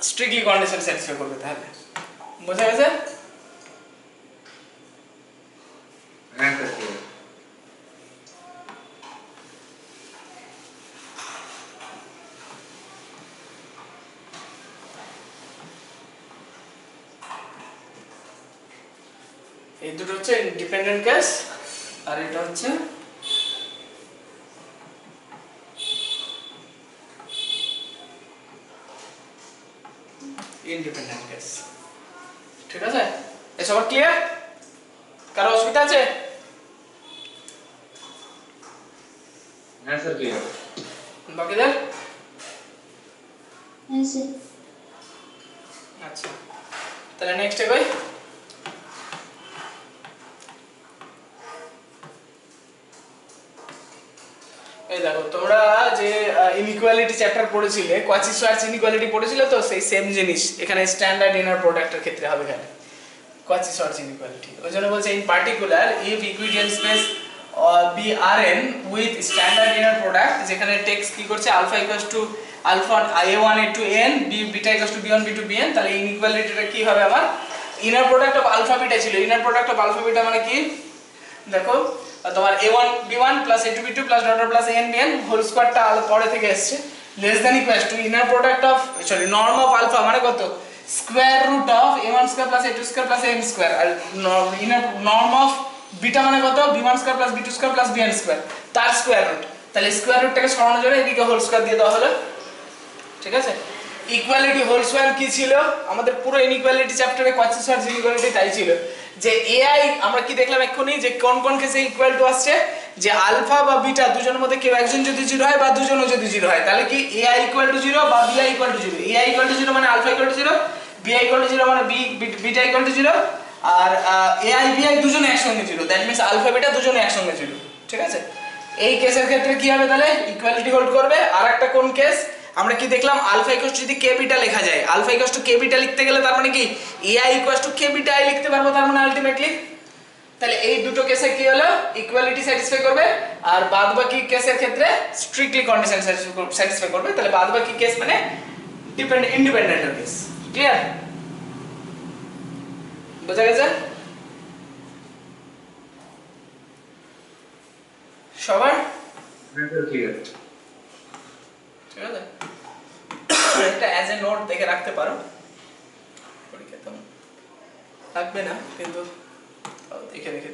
স্ট্রিক্টলি কন্ডিশন স্যাটিসফাই করবে। তাহলে বোঝা গেছে? হ্যাঁ স্যার। এই দুটো হচ্ছে ডিপেন্ডেন্ট কেস, আর এটা হচ্ছে ইন্ডিপেন্ডেন্ট কেস। ঠিক আছে, এসব ক্লিয়ার? কারো অসুবিধা আছে? হ্যাঁ স্যার, ক্লিয়ার। বাকিদের? হ্যাঁ স্যার। আচ্ছা, তাহলে নেক্সট এগোই। এই দেখো, তোমরা যে ইনইকুয়ালিটি চ্যাপ্টার পড়েছিলে, কোয়াচি-সোয়ার্চ ইনইকুয়ালিটি পড়েছিলে, তো সেই সেম জিনিস এখানে স্ট্যান্ডার্ড ইনার প্রোডাক্টের ক্ষেত্রে হবে। এখানে কোয়াচি-সোয়ার্চ ইনইকুয়ালিটি, ওই জন্য বলছে in particular if Euclidean space be R N with standard inner product, যেখানে টেক্সট কি করছে alpha equals to alpha a1 a2 n beta equals to b1 b2 bn, তাহলে ইনইকুয়ালিটিটা কি হবে? আমার inner product of alpha beta ছিল, inner product of alpha beta মানে কি, দেখো তোমার a1 b1 plus a2 b2 plus dot dot plus an bn whole স্কয়ারটা পরে থেকে এসেছে less than equal to inner product of sorry norm of alpha মানে কত square root of a1 square plus a2 square plus an square আর inner norm of beta মানে কত b1 square plus b2 square plus bn square তার square root তাহলে square রুটটাকে সরানোর জন্য এদিকে হোল স্কয়ার দিয়ে দেওয়া হলো ঠিক আছে ইকুয়ালিটি হোল স্কয়ার কি ছিল আমাদের পুরো ইনইকুয়ালিটি চ্যাপ্টারে কোয়াড্রেচার ইনইকুয়ালিটি তাই ছিল যে ai আমরা কি দেখলাম এক্ষুনি যে কোন কোন কেসে ইকুয়াল টু আসছে যে আলফা বা বিটা দুজনের মধ্যে কেউ একজন যদি 0 হয় বা দুজনও যদি 0 হয় তাহলে কি ai ইকুয়াল টু 0 বা bi equal to 0 ai equal to 0 মানে alpha equal to 0 bi equal to 0 মানে বিটা ইকুয়াল টু 0 আর ai bi দুজনে একসঙ্গে 0 দ্যাট মিন্স আলফা বিটা দুজনে একসঙ্গে 0 ঠিক আছে এই কেসের ক্ষেত্রে কি হবে তাহলে ইকুয়ালিটি হোল্ড করবে আর একটা কোন কেস আমরা কি দেখলাম আলফা ইকুয়ালস যদি কে বিটা লেখা যায় alpha equals to K beta লিখতে গেলে তার মানে কি ai equals to K beta i লিখতে পারবো তার মানে আলটিমেটলি তাহলে এই দুটো কেসে কি হলো ইকুয়ালিটি স্যাটিসফাই করবে আর বাদবাকি কেসের ক্ষেত্রে স্ট্রিক্টলি কন্ডিশন স্যাটিসফাই করবে তাহলে বাদবাকি কেস মানে ইন্ডিপেন্ডেন্ট কেস ক্লিয়ার বোঝা গেছে সবার ঠিক আছে ঠিক আছে এটা অ্যাজ এ নোট দেখে রাখতে পারো পরীক্ষা তো থাকবে না কিন্তু দেখে রেখে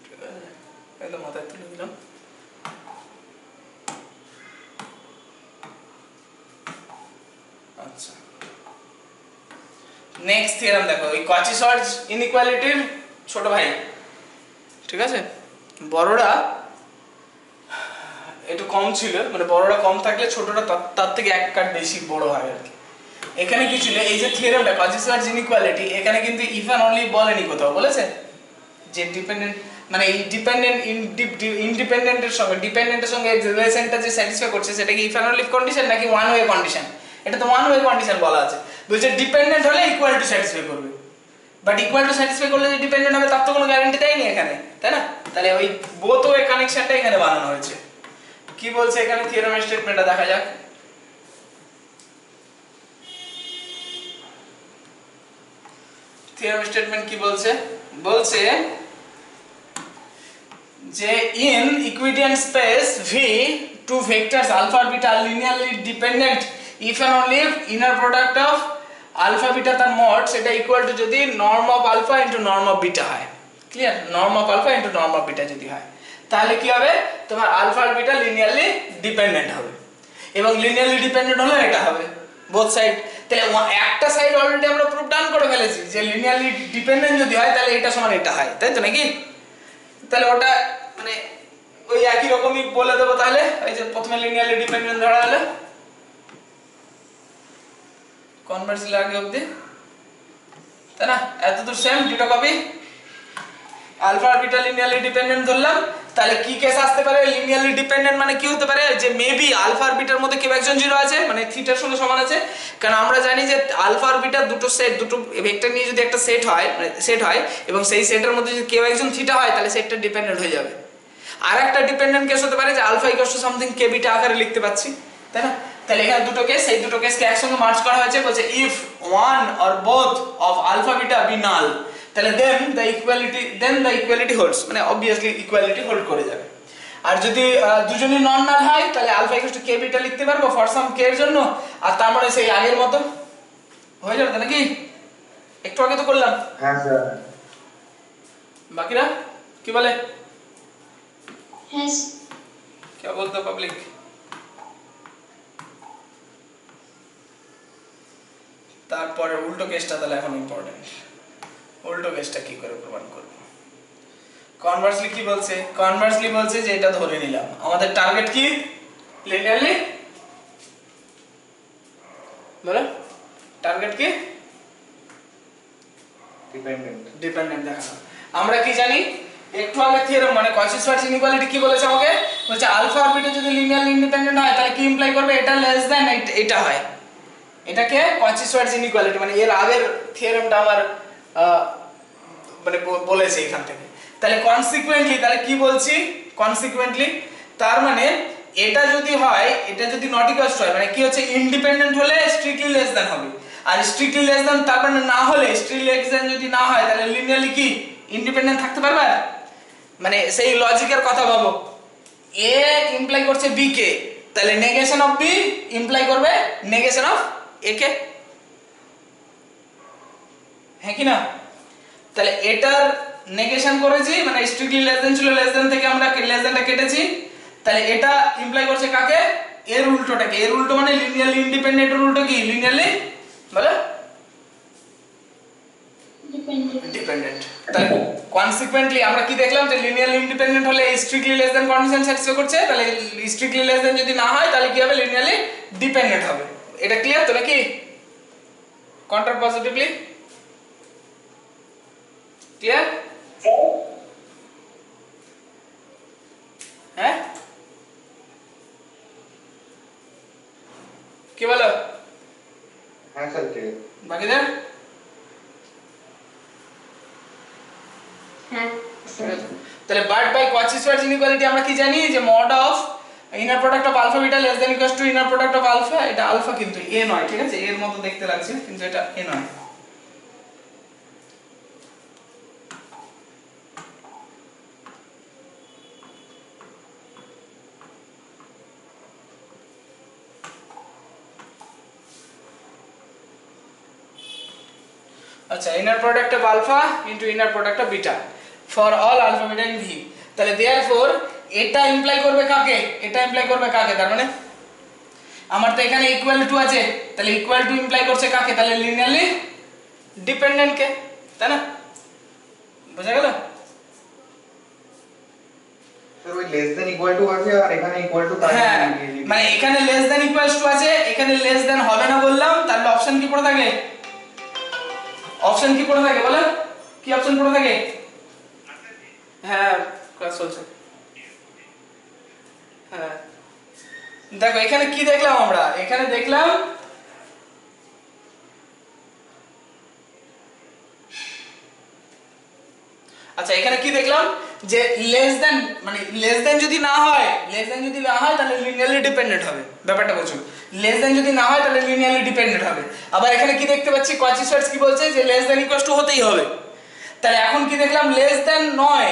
ঠিক আছে একদম মাথায় তুলে দিলাম আচ্ছা নেক্সট থিওরেম দেখো এই কচি-শর্ট ইনইকুয়ালিটির ছোট ভাই ঠিক আছে বড়রা একটু কম ছিল মানে বড়রা কম থাকলে ছোটরা তার থেকে এক কাট বেশি বড় হয় আর কি এখানে কি ছিল এই যে থিওরেমটা কচি-শর্ট ইনইকুয়ালিটি এখানে কিন্তু ইফ এন্ড অনলি বলেনি কোথাও বলেছে যে ডিপেন্ডেন্ট মানে এই ডিপেন্ডেন্ট ইন্ডিপেন্ডেন্টের সঙ্গে ডিপেন্ডেন্টের সঙ্গে রিলেশনটা যে স্যাটিসফাই করছে সেটা কি ইফ এন্ড অনলি কন্ডিশন নাকি ওয়ান ওয়ে কন্ডিশন এটা তো ওয়ান ওয়ে কন্ডিশন বলা আছে বলছে ডিপেন্ডেন্ট হলে ইকুয়াল টু স্যাটিসফাই করবে বাট ইকুয়াল টু স্যাটিসফাই করলে যে ডিপেন্ডেন্ট হবে তার তো কোনো গ্যারান্টি দেয়নি এখানে তাই না তাহলে ওই বোথ ওয়ে কানেকশনটা এখানে বানানো হয়েছে কি বলছে এখানে থিওরেমের স্টেটমেন্টটা দেখা যাক থিওরেম স্টেটমেন্ট কি বলছে বলছে যে in Euclidean space V two vectors alpha and beta are linearly dependent if and only if inner product of alpha beta তার mod সেটা ইকুয়াল টু যদি norm of alpha into norm of beta হয় clear norm of alpha into norm of beta যদি হয় তাহলে কি হবে তোমার আলফা আর বিটা লিনিয়ারলি ডিপেন্ডেন্ট হবে এবং লিনিয়ারলি ডিপেন্ডেন্ট হলে এটা হবে বোথ সাইড তাহলে একটা সাইড অলরেডি আমরা প্রুফ ডাউন করে ফেলেছি যে লিনিয়ারলি ডিপেন্ডেন্ট যদি হয় তাহলে এটা সমান এটা হয় তাই তো নাকি তাহলে ওটা মানে ওই একই রকমই বলে দেবো তাহলে এই যে প্রথমে লিনিয়ারলি ডিপেন্ডেন্ট ধরা হলো কনভার্সলি আগে অবধি তাই না এতদূর সেম দুটো কপি আলফা আর বিটা লিনিয়ারলি ডিপেন্ডেন্ট ধরলাম তাহলে কি কেস আসতে পারে লিনিয়ারলি ডিপেন্ডেন্ট মানে কি হতে পারে যে মেবি আলফা আর বিটার মধ্যে কেউ একজন জিরো আছে মানে থিটার সঙ্গে সমান আছে কারণ আমরা জানি যে আলফা আর বিটা দুটো সেট দুটো ভেক্টর নিয়ে যদি একটা সেট হয় মানে সেট হয় এবং সেই সেটের মধ্যে যদি কেউ একজন থিটা হয় তাহলে সেটটা ডিপেন্ডেন্ট হয়ে যাবে আর একটা ডিপেন্ডেন্ট কেস হতে পারে যে alpha equals to something K beta আকারে লিখতে পাচ্ছি তাই না তাহলে এখানে দুটো কেস এই দুটো কেসকে একসঙ্গে মার্জ করা হয়েছে বলছে if one or both of alpha beta be null তাহলে দেন দ্য ইকুয়ালিটি হোল্ডস মানে অবভিয়াসলি ইকুয়ালিটি হোল্ড করে যাবে আর যদি দুজনই নন নাল হয় তাহলে alpha equals to K beta লিখতে পারবো ফর সাম কে এর জন্য আর তার মানে সেই আগের মতো হয়ে যাবে নাকি একটু আগে তো করলাম হ্যাঁ স্যার বাকিরা কি বলে হ্যাঁ क्या बोलते हो पब्लिक তারপরে উল্টো কেসটা তাহলে এখন ইম্পর্টেন্ট উল্টো কেসটা কি করে প্রমাণ করব কনভার্সলি কি বলছে কনভার্সলি বলছে যে এটা ধরে নিলাম আমাদের টার্গেট কি লিনিয়ারলি বলো টার্গেট কি ডিপেন্ডেন্ট দেখানো আমরা কি জানি একটু আগে থিওরেম মানে কচি-শর্ট ইনইকুয়ালিটি কি বলেছে আমাকে বলছে আলফা আর বিটা যদি লিনিয়ারলি ইন্ডিপেন্ডেন্ট হয় তাহলে কি ইমপ্লাই করবে এটা লেস দ্যান এটা হয় এটাকে কচি-শর্ট ইনইকুয়ালিটি মানে এর আগের থিওরেমটা আমার মানে বলেছে এখান থেকে তাহলে কনসিকুয়েন্টলি তাহলে কি বলছি কনসিকুয়েন্টলি তার মানে এটা যদি হয় এটা যদি নট ইকুয়ালস হয় মানে কি হচ্ছে ইন্ডিপেন্ডেন্ট হলে স্ট্রিক্টলি লেস দ্যান হবে আর স্ট্রিক্টলি লেস দ্যান তার মানে না হলে, স্ট্রিক্টলি লেস দ্যান যদি না হয় তাহলে লিনিয়ারলি কি ইন্ডিপেন্ডেন্ট থাকতে পারবে? মানে সেই লজিকের কথা ভাবো, এ ইমপ্লাই করছে বি কে, তাহলে নেগেশন অফ বি ইমপ্লাই করবে নেগেশন অফ এ কে, হ্যাঁ কি না? তাহলে এটার নেগেশন করেছি, মানে স্ট্রিক্টলি লেস দ্যান ছিল, লেস দ্যান থেকে আমরা লেস দ্যানটা কেটেছি, তাহলে এটা ইমপ্লাই করছে কাকে? এর উল্টোটাকে। এর উল্টো মানে লিনিয়ারলি ইন্ডিপেন্ডেন্ট এর উল্টো কি? লিনিয়ারলি বলে ডিপেন্ডেন্ট। তাহলে কনসিকুয়েন্টলি আমরা কি দেখলাম যে লিনিয়ারলি ইন্ডিপেন্ডেন্ট হলে strictly less than condition satisfy করছে, তাহলে স্ট্রিক্টলি লেস দ্যান যদি না হয় তাহলে কি হবে? লিনিয়ারলি ডিপেন্ডেন্ট হবে। এটা ক্লিয়ার তো নাকি? Contra positively clear? হ্যাঁ কি বলো? হ্যাঁ স্যার ক্লিয়ার। বাকিদের হ্যাঁ তাহলে বাট বাই কচি-শ্বার্জ ইনইকুয়ালিটি আমরা কি জানি যে mod of inner product of alpha beta less than equals to inner product of alpha. এটা আলফা কিন্তু এ নয়, ঠিক আছে? এর মতো দেখতে লাগছে কিন্তু এটা এ নয়। আচ্ছা, inner product of alpha into inner product of beta for all alpha beta in V. তাহলে देयरफॉर এটা ইমপ্লাই করবে কাকে? এটা ইমপ্লাই করবে কাকে? তার মানে আমার তো এখানে ইকুয়াল টু আছে, তাহলে ইকুয়াল টু ইমপ্লাই করছে কাকে? তাহলে লিনিয়ারলি ডিপেন্ডেন্ট কে, তাই না? বুঝা গেল? স্যার ওই লেস দ্যান ইকুয়াল টু আছে আর এখানে ইকুয়াল টু তাই হ্যাঁ, মানে এখানে লেস দ্যান ইকুয়ালস টু আছে, এখানে লেস দ্যান হবে না বললাম, তাহলে অপশন কি পড়ে থাকে? অপশন কি পড়ে থাকে বলেন? কি অপশন পড়ে থাকে? হ্যাঁ ক্লাস চলছে। হ্যাঁ দেখো এখানে কি দেখলাম আমরা? এখানে দেখলাম আচ্ছা এখানে কি দেখলাম যে লেস দ্যান মানে লেস দ্যান যদি না হয়, লেস দ্যান যদি না হয় তাহলে লিনিয়ারলি ডিপেন্ডেন্ট হবে। ব্যাপারটা বুঝুন, লেস দ্যান যদি না হয় তাহলে লিনিয়ারলি ডিপেন্ডেন্ট হবে। আবার এখানে কি দেখতে পাচ্ছি? কচি-শ্বার্জ কি বলছে যে লেস দ্যান ইকুয়ালস টু হতেই হবে। তাহলে এখন কি দেখলাম? লেস দ্যান নয়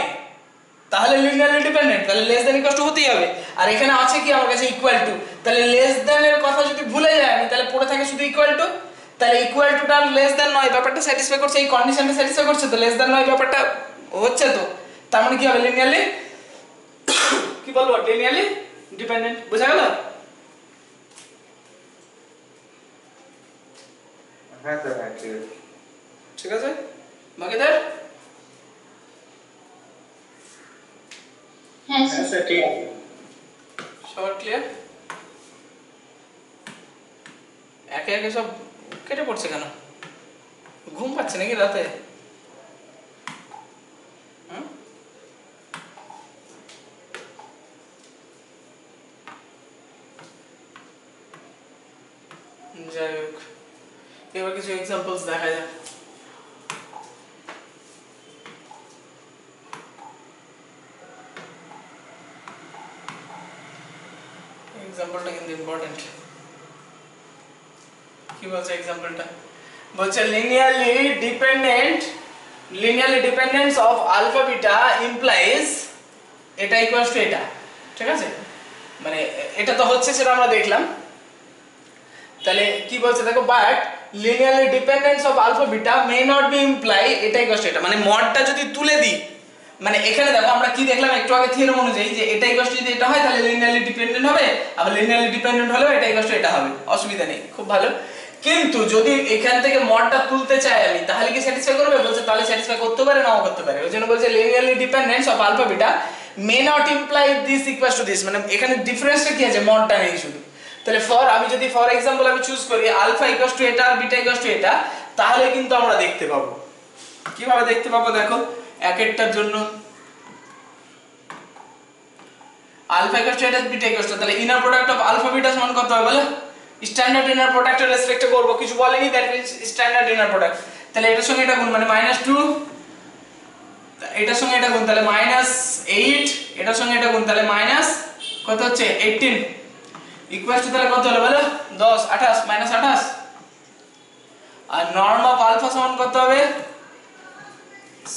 তাহলে লিনিয়ারলি ডিপেন্ডেন্ট, তাহলে লেস দ্যান ইকুয়ালস টু হতেই হবে। আর এখানে আছে কি আমার কাছে? Equal to. তাহলে লেস দ্যান এর কথা যদি ভুলে যাই আমি, তাহলে পড়ে থাকে শুধু ইকুয়াল টু। তাহলে ইকুয়াল টুটা লেস দ্যান নয় ব্যাপারটা স্যাটিসফাই করছে, এই কন্ডিশনটা স্যাটিসফাই করছে, তো লেস দ্যান নয় ব্যাপারটা হচ্ছে। তো তার মানে কি হবে? লিনিয়ারলি কি বলবো? Linearly dependent. বুঝা গেল? হ্যাঁ স্যার হ্যাঁ ক্লিয়ার। ঠিক আছে বাকিদের? হ্যাঁ হ্যাঁ স্যার ঠিক আছে। সবার ক্লিয়ার? একে একে সব কেটে পড়ছে কেন? ঘুম পাচ্ছে নাকি রাতে? যাই হোক, এবার কিছু এক্সাম্পলস দেখা যাক। এক্সাম্পলটা কিন্তু ইম্পর্টেন্ট। কি বলছে এক্সাম্পলটা? বলছে linearly dependence of alpha beta implies এটা ইকুয়ালস টু এটা, ঠিক আছে? মানে এটা তো হচ্ছে সেটা আমরা দেখলাম। তাহলে কি বলছে দেখো, but linearly dependence of alpha beta may not be imply এটা ইকুয়ালস টু এটা। মানে মডটা যদি তুলে দিই, মানে এখানে দেখো আমরা কি দেখলাম একটু আগে থিওরেম অনুযায়ী যে এটা ইকুয়ালস টু যদি এটা হয় তাহলে লিনিয়ারলি ডিপেন্ডেন্ট হবে, আবার লিনিয়ারলি ডিপেন্ডেন্ট হলেও এটা ইকুয়ালস টু এটা হবে, অসুবিধা নেই, খুব ভালো। কিন্তু যদি এখান থেকে মডটা তুলতে চাই আমি, তাহলে কি স্যাটিসফাই করবে? বলছে তাহলে স্যাটিসফাই করতে পারে নাও করতে পারে। ওই জন্য বলছে linearly dependence of alpha beta may not imply this equals to this. মানে এখানে ডিফারেন্সটা কি আছে? মডটা নেই শুধু। তাহলে আমি যদি ফর এক্সাম্পল আমি চুজ করি আলফা ইকুয়ালস টু এটা আর বিটা ইকুয়ালস টু এটা, তাহলে কিন্তু আমরা দেখতে পাবো। কিভাবে দেখতে পাবো দেখো, এক একটার জন্য আলফা ইকুয়ালস টু এটা, বিটা ইকুয়ালস টু, তাহলে inner product of alpha beta সমান কত হবে বলো? স্ট্যান্ডার্ড ইনার প্রোডাক্টের রেসপেক্টে করব, কিছু বলেনি, that means standard inner product. তাহলে এটার সঙ্গে এটা গুণ মানে -2, এটার সঙ্গে এটা গুণ তাহলে -8, এটার সঙ্গে এটা গুণ তাহলে মাইনাস কত হচ্ছে 18 ইকুয়ালস টু তাহলে কত হলো বলো? 10 28 -28। নর্ম অফ আলফা সমান কত হবে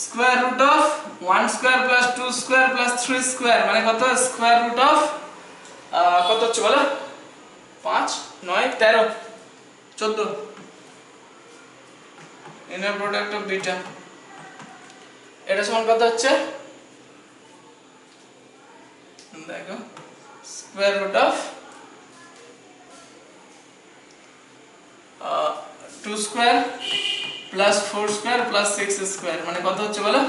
square root of 1 square plus 2 square plus 3 square মানে কত স্কয়ার রুট অফ কত হচ্ছে বলো 5 9 13 14 ইনার প্রোডাক্ট অফ বিটা এটা সমান কত হচ্ছে দেখো square root of 2 square plus 4 square plus 6 square মানে কত হচ্ছে বলো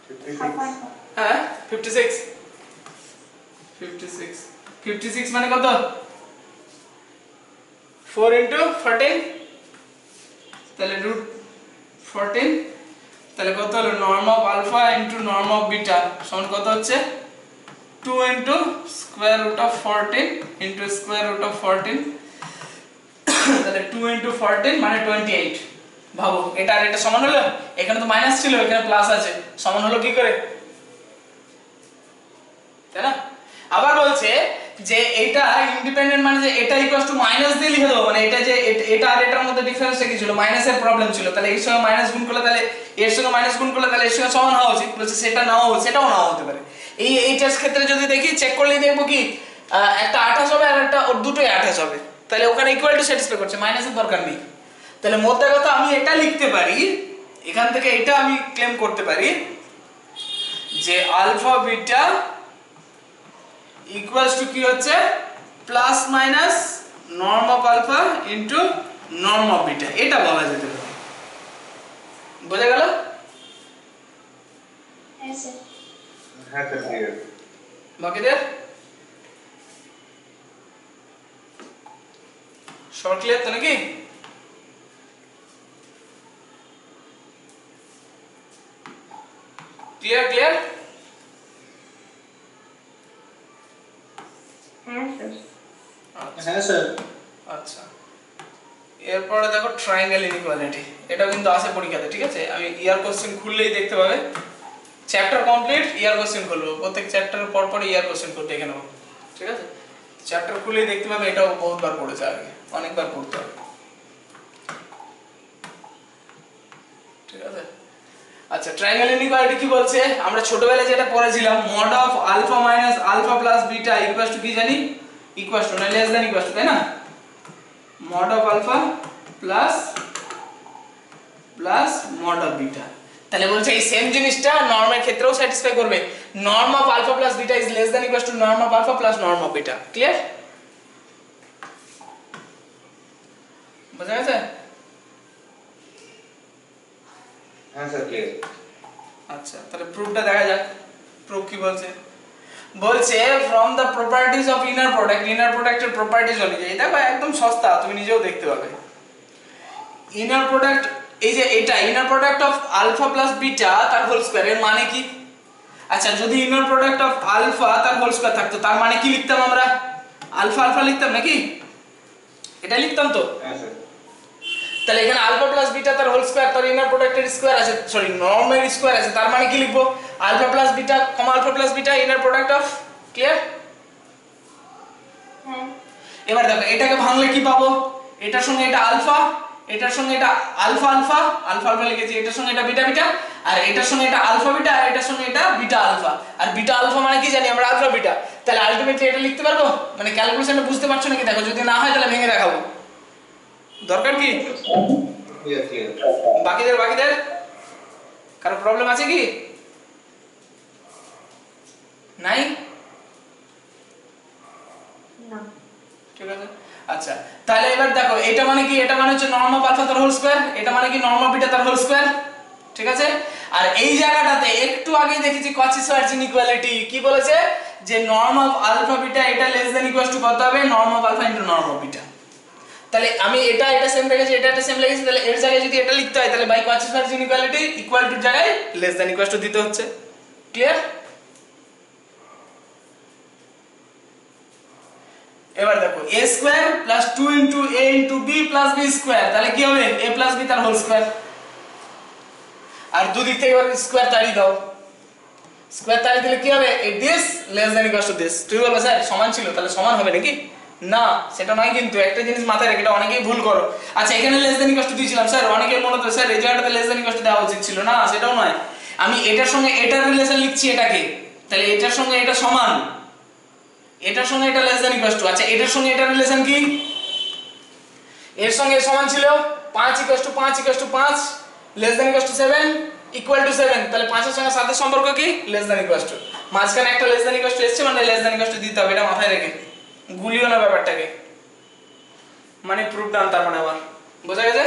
56 হ্যাঁ 56 মানে কত 4 into 14 তাহলে রুট 14 তাহলে কত হলো norm of alpha into norm of beta সমান কত হচ্ছে 2 into square root of 14 into square root of 14 তাহলে 2 into 14 মানে 28 ভাবো এটা আর এটা সমান হলো এখানে তো মাইনাস ছিল এখানে প্লাস আছে সমান হলো কি করে তাই না আবার বলছে যে এটা ইন্ডিপেন্ডেন্ট মানে যে এটা ইকুয়াল টু মাইনাস দিয়ে লিখে দাও মানে এটা যে এটা আর এটার মধ্যে ডিফারেন্সটা কি ছিল মাইনাসের প্রবলেম ছিল তাহলে এর সঙ্গে মাইনাস গুণ করলে তাহলে এর সঙ্গে মাইনাস গুণ করলে তাহলে এর সঙ্গে সমান হওয়া উচিত বলছে সেটা সেটাও নাও হতে পারে এই টেস্ট ক্ষেত্রে যদি দেখি চেক করলেই দেখবো কি একটা 28 হবে আর একটা ওর দুটোই 28 হবে তাহলে ওখানে ইকুয়াল টু স্যাটিসফাই করছে মাইনাসের দরকার নেই তাহলে মোদ্দা কথা আমি এটা লিখতে পারি এখান থেকে এটা আমি ক্লেম করতে পারি যে আলফা বিটা ইকুয়ালস টু কি হচ্ছে plus minus norm of alpha into norm of beta এটা বলা যেতে পারে বোঝা গেল হ্যাঁ স্যার হ্যাঁ স্যার ক্লিয়ার বাকিদের শর্ট ক্লিয়ার তো নাকি ক্লিয়ার ক্লিয়ার হ্যাঁ স্যার আচ্ছা এরপরে দেখো ট্রায়াঙ্গেল ইনইকুয়ালিটি এটা কিন্তু আসে পরীক্ষাতে ঠিক আছে আমি ইয়ার কোশ্চেন খুললেই দেখতে পাবে চ্যাপ্টার কমপ্লিট ইয়ার কোশ্চেন খুলবো প্রত্যেক চ্যাপ্টারের পর পর ইয়ার কোশ্চেন করে দেখে নেবো ঠিক আছে চ্যাপ্টার খুললেই দেখতে পাবে এটাও বহুতবার পড়েছে আগে অনেকবার পড়তে হবে ঠিক আছে আচ্ছা ট্রায়াঙ্গেল ইনইকুয়ালিটি কি বলছে আমরা ছোটবেলায় যেটা পড়েছিলাম mod of alpha minus alpha plus beta equals to কি জানি ইকুয়ালস টু না লেস দ্যান ইকুয়ালস টু তাই না mod of alpha plus mod of beta তাহলে বলছে এই সেম জিনিসটা নরমের ক্ষেত্রেও স্যাটিসফাই করবে norm of alpha plus beta is less than equals to norm of alpha plus norm of beta clear বুঝা গেছে হ্যাঁ স্যার ক্লিয়ার আচ্ছা তাহলে প্রুফটা দেখা যাক প্রুফ কি বলছে বলছে from the properties of inner product এর প্রপার্টিজ অনুযায়ী দেখো একদম সস্তা তুমি নিজেও দেখতে পাবে ইনার প্রোডাক্ট এই যে এটা inner product of alpha plus beta তার হোল স্কয়ার এর মানে কি আচ্ছা যদি ইনার প্রোডাক্ট অফ আলফা তার হোল স্কয়ার থাকতো তার মানে কি লিখতাম আমরা আলফা আলফা লিখতাম নাকি এটা লিখতাম তো হ্যাঁ স্যার তাহলে এখানে আলফা প্লাস বিটা তার হোল স্কয়ার তার ইনার প্রোডাক্টের স্কয়ার আছে সরি নরমের স্কয়ার আছে তার মানে কি লিখবো alpha plus beta comma alpha plus beta inner product of clear হ্যাঁ এবার দেখো এটাকে ভাঙলে কি পাবো এটার সঙ্গে এটা আলফা এটার সঙ্গে এটা আলফা আলফা আলফা আলফা লিখেছি এটার সঙ্গে এটা বিটা বিটা আর এটার সঙ্গে এটা আলফা বিটা আর এটার সঙ্গে এটা বিটা আলফা আর বিটা আলফা মানে কি জানি আমরা আলফা বিটা তাহলে আলটিমেটলি এটা লিখতে পারবো মানে ক্যালকুলেশনে বুঝতে পারছো নাকি দেখো যদি না হয় তাহলে ভেঙে দেখাবো দরকার কি ক্লিয়ার ক্লিয়ার বাকিদের কারো প্রবলেম আছে কি নাই না ঠিক আছে আচ্ছা তাহলে এবার দেখো এটা মানে কি এটা মানে হচ্ছে নরম অফ আলফা তার হোল স্কয়ার এটা মানে কি নরম অফ বিটা তার হোল স্কয়ার ঠিক আছে আর এই জায়গাটাতে একটু আগে দেখেছি কচি-সোয়ার্জ ইনইকুয়ালিটি কি বলেছে যে নরম অফ আলফা বিটা এটা লেস দ্যান ইকুয়ালস টু কত হবে নরম of alpha into norm of beta তাহলে আমি এটা সেম রেখেছি এটা সেম রেখেছি তাহলে এর জায়গায় যদি এটা লিখতে হয় তাহলে বাই কচি-সোয়ার্জ ইনইকুয়ালিটি ইকুয়াল টু জায়গায় লেস দ্যান ইকুয়ালস টু দিতে হচ্ছে ক্লিয়ার এবার দেখো a square plus 2 into a into b plus b square তাহলে কি হবে a প্লাস b তার হোল স্কয়ার আর দুদিক থেকে এবার স্কয়ার তাড়িয়ে দাও স্কয়ার তাড়িয়ে দিলে কি হবে this less than equals to this তুই বলবে স্যার সমান ছিল তাহলে সমান হবে নাকি না সেটা নয়, কিন্তু একটা জিনিস মাথায় রেখে, এটা অনেকেই ভুল করো। আচ্ছা এখানে লেস দেন ইকুয়াল টু দিয়েছিলাম স্যার, অনেকের মনে তো স্যার এই জায়গাটাতে লেস দেন ইকুয়াল টু দেওয়া উচিত ছিল, না সেটাও নয়, আমি এটার সঙ্গে এটার রিলেশন লিখছি এটাকে, তাহলে এটার সঙ্গে এটা সমান, এটার সঙ্গে এটা লেস দেন ইকুয়াল টু। আচ্ছা এটার সঙ্গে এটার রিলেশন কি, এর সঙ্গে এর সমান ছিল 5 equal to 5 equal to 5 less than equal to 7 equal to 7, তাহলে 5 এর সঙ্গে 7 এর সম্পর্ক কি, লেস দেন ইকুয়াল টু, মাঝখানে একটা লেস দেন ইকুয়াল টু এসছে মানে লেস দেন ইকুয়াল টু দিতে হবে, এটা মাথায় রেখে গুলিও না ব্যাপারটাকে, মানে প্রুফ ডান, তার মানে আমার বোঝা গেছে?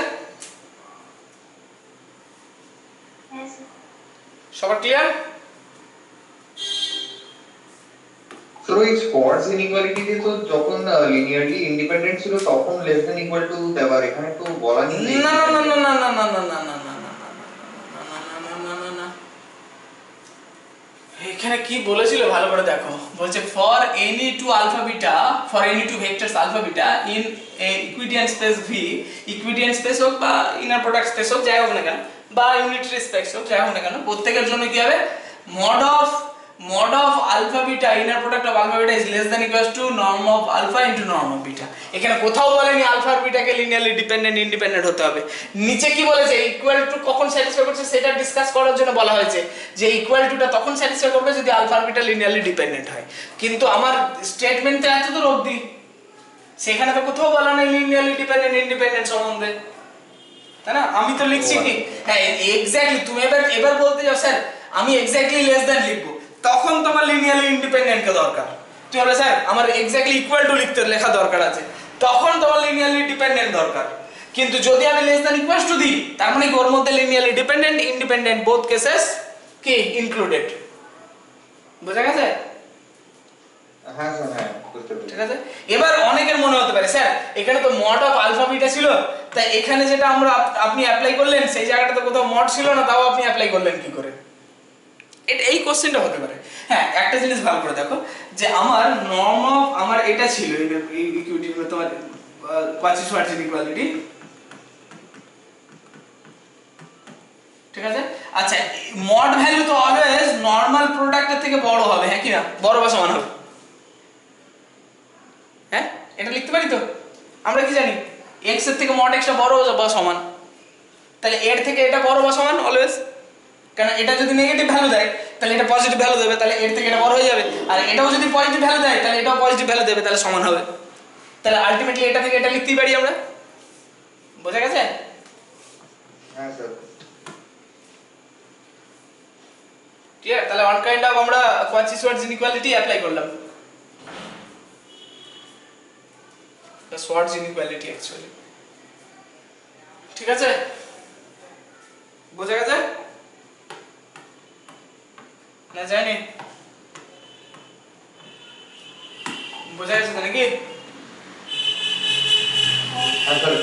হ্যাঁ স্যার। সবার ক্লিয়ার? তো এই স্পটস ইনইকুয়ালিটিতে তো যখন লিনিয়ারলি ইন্ডিপেন্ডেন্ট ছিল তখন লেস দেন ইকুয়াল টু দেওয়ার, এখানে তো বলা নেই। না না না না না না না না না না না, এখানে কি বলেছিল ভালো করে দেখো, বলছে for any two alpha beta, for any two vectors alpha beta in a Euclidean space V, Euclidean space হোক বা ইনার প্রোডাক্ট স্পেস হোক যাই হোক না কেন, বা ইউনিটারি স্পেস হোক যাই হোক না কেন, প্রত্যেকের জন্য কি হবে, mod of alpha beta inner product of alpha beta is less than equals to norm of alpha into norm of beta। এখানে কোথাও বলেনি আলফা আর বিটাকে লিনিয়ারলি ডিপেন্ডেন্ট ইন্ডিপেন্ডেন্ট হতে হবে, নিচে কি বলেছে ইকুয়াল টু কখন স্যাটিসফাই করছে সেটা ডিসকাস করার জন্য বলা হয়েছে যে ইকুয়াল টুটা তখন স্যাটিসফাই করবে যদি আলফা আর বিটা লিনিয়ারলি ডিপেন্ডেন্ট হয়, কিন্তু আমার স্টেটমেন্টে এত দূর অবধি, সেখানে তো কোথাও বলা নেই লিনিয়ারলি ডিপেন্ডেন্ট ইন্ডিপেন্ডেন্ট সম্বন্ধে, তাই না? আমি তো লিখছি কি, হ্যাঁ এক্স্যাক্টলি, তুমি এবার বলতে যাও স্যার আমি এক্স্যাক্টলি লেস দ্যান লিখবো, তখন তোমার লিনিয়ারলি ইন্ডিপেন্ডেন্ট কে দরকার, তুমি বলে স্যার আমার এক্স্যাক্টলি ইকুয়াল টু লেখা দরকার আছে, তখন তোমার লিনিয়ারলি ডিপেন্ডেন্ট দরকার, কিন্তু যদি আমি লেস দ্যান ইকুয়াল টু দিই তার মানে কি ওর মধ্যে linearly dependent independent both cases কি ইনক্লুডেড, বোঝা গেছে? হ্যাঁ স্যার, হ্যাঁ বুঝতে পেরেছি। ঠিক আছে, এবার অনেকের মনে হতে পারে স্যার এখানে তো মড অফ আলফা বিটা ছিল, তাই এখানে যেটা আমরা আপনি অ্যাপ্লাই করলেন সেই জায়গাটাতে কোথাও মড ছিল না, তাও আপনি অ্যাপ্লাই করলেন কি করে, এটা এই কোশ্চেনটা হতে পারে। হ্যাঁ একটা জিনিস ভালো করে দেখো যে আমার নর্ম অফ আমার এটা ছিল ইকুইটি তোমার কোয়াচি-শোয়ার্টজ ইনইকুয়ালিটি, ঠিক আছে? আচ্ছা মড ভ্যালু তো অলওয়েজ নরমাল প্রোডাক্টের থেকে বড় হবে, হ্যাঁ কি না, বড় বা সমান হবে, হ্যাঁ এটা লিখতে পারি তো, আমরা কি জানি x এর থেকে মড x টা বড় বা সমান, তাহলে এর থেকে এটা বড় বা সমান অলওয়েজ, কারণ এটা যদি নেগেটিভ ভ্যালু দেয় তাহলে এটা পজিটিভ ভ্যালু দেবে, তাহলে এর থেকে এটা বড় হয়ে যাবে, আর এটাও যদি পজিটিভ ভ্যালু দেয় তাহলে এটাও পজিটিভ ভ্যালু দেবে, তাহলে সমান হবে, তাহলে আলটিমেটলি এটা থেকে এটা লিখতেই পারি আমরা, বোঝা গেছে? হ্যাঁ স্যার। ঠিক আছে, তাহলে ওয়ান কাইন্ড অফ আমরা কোয়াচি-শোয়ার্টজ ইনইকুয়ালিটি অ্যাপ্লাই করলাম, শোয়ার্টজ ইনইকুয়ালিটি অ্যাকচুয়ালি, ঠিক আছে? বোঝা গেছে না জানি, বোঝা গেছে নাকি? হ্যাঁ স্যার।